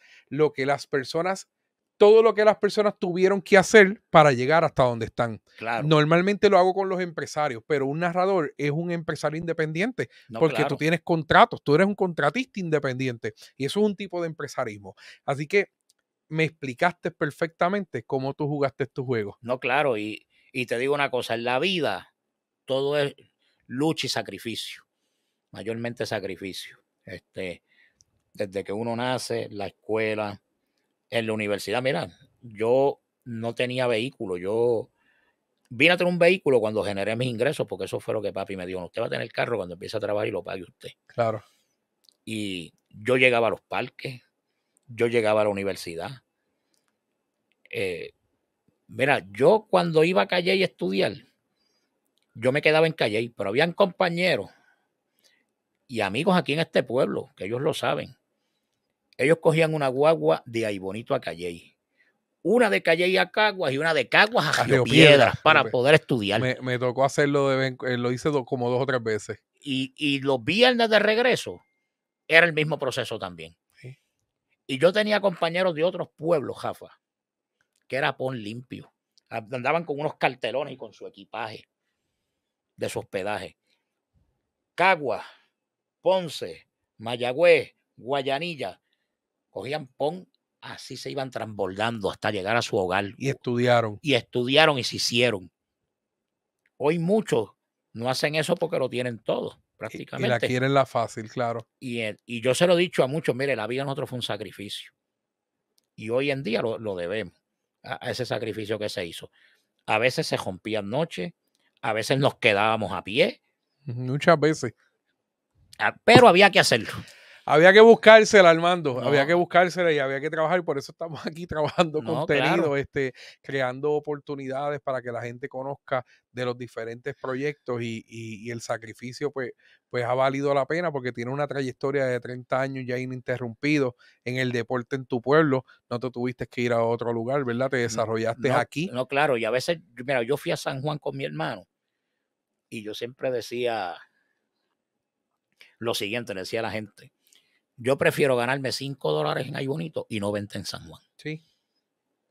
todo lo que las personas tuvieron que hacer para llegar hasta donde están. Claro. Normalmente lo hago con los empresarios, pero un narrador es un empresario independiente porque claro. tú tienes contratos, tú eres un contratista independiente y eso es un tipo de empresarismo. Así que me explicaste perfectamente cómo tú jugaste tu juego. No, claro, y te digo una cosa, en la vida todo es lucha y sacrificio, mayormente sacrificio. Desde que uno nace, la escuela, en la universidad, mira, yo no tenía vehículo, yo vine a tener un vehículo cuando generé mis ingresos, porque eso fue lo que papi me dijo, usted va a tener carro cuando empiece a trabajar y lo pague usted. Claro. Y yo llegaba a los parques, yo llegaba a la universidad. Mira, yo cuando iba a Calley a estudiar, yo me quedaba en Calley, pero habían compañeros y amigos aquí en este pueblo, que ellos lo saben. Ellos cogían una guagua de Ahí Bonito a Calley. Una de Calley a Caguas y una de Caguas a Río Piedras para poder estudiar. Me tocó hacerlo, lo hice como 2 o 3 veces. Y los viernes de regreso era el mismo proceso también. Sí. Y yo tenía compañeros de otros pueblos, Jafa, que era pon limpio. Andaban con unos cartelones y con su equipaje de su hospedaje. Caguas, Ponce, Mayagüez, Guayanilla, cogían pon, así se iban transbordando hasta llegar a su hogar. Y estudiaron. Y estudiaron y se hicieron. Hoy muchos no hacen eso porque lo tienen todo, prácticamente. Y la quieren la fácil, claro. Y yo se lo he dicho a muchos, mire, la vida de nosotros fue un sacrificio. Y hoy en día lo debemos a ese sacrificio que se hizo. A veces se rompían noches, a veces nos quedábamos a pie. Muchas veces. Pero había que hacerlo. Había que buscársela, Armando. Había que buscársela y había que trabajar. Por eso estamos aquí trabajando contenido, claro. Creando oportunidades para que la gente conozca de los diferentes proyectos y el sacrificio, pues ha valido la pena porque tiene una trayectoria de 30 años ya ininterrumpido en el deporte en tu pueblo. No te tuviste que ir a otro lugar, ¿verdad? Te desarrollaste aquí. No, claro. Y a veces, mira, yo fui a San Juan con mi hermano y yo siempre decía lo siguiente, le decía a la gente. Yo prefiero ganarme $5 en Ahí Bonito y no 20 en San Juan. Sí.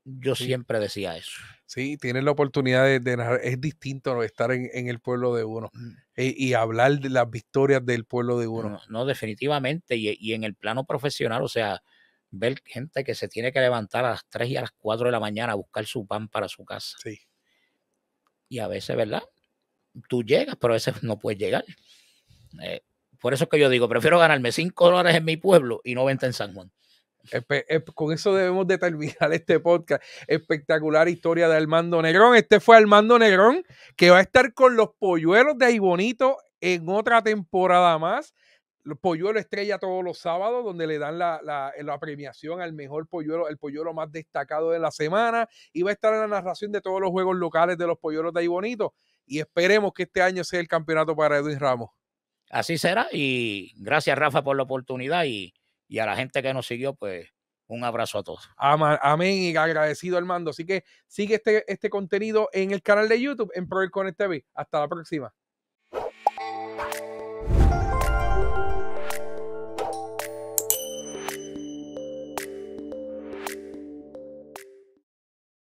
Yo siempre decía eso. Sí, tienes la oportunidad de narrar. Es distinto estar en el pueblo de uno y hablar de las victorias del pueblo de uno. No, definitivamente. Y en el plano profesional, o sea, ver gente que se tiene que levantar a las 3 y a las 4 de la mañana a buscar su pan para su casa. Sí. Y a veces, ¿verdad? Tú llegas, pero a veces no puedes llegar. Por eso es que yo digo, prefiero ganarme $5 en mi pueblo y no 20 en San Juan. Con eso debemos de terminar este podcast. Espectacular historia de Armando Negrón. Este fue Armando Negrón, que va a estar con los polluelos de Ahí Bonito en otra temporada más. Los polluelos estrella todos los sábados, donde le dan la premiación al mejor polluelo, el polluelo más destacado de la semana. Y va a estar en la narración de todos los juegos locales de los polluelos de Ahí Bonito. Y esperemos que este año sea el campeonato para Edwin Ramos. así será. Y gracias, Rafa, por la oportunidad y a la gente que nos siguió, pues un abrazo a todos. Amén y agradecido, Armando. Así que sigue este contenido en el canal de YouTube en Pro Connect TV. Hasta la próxima.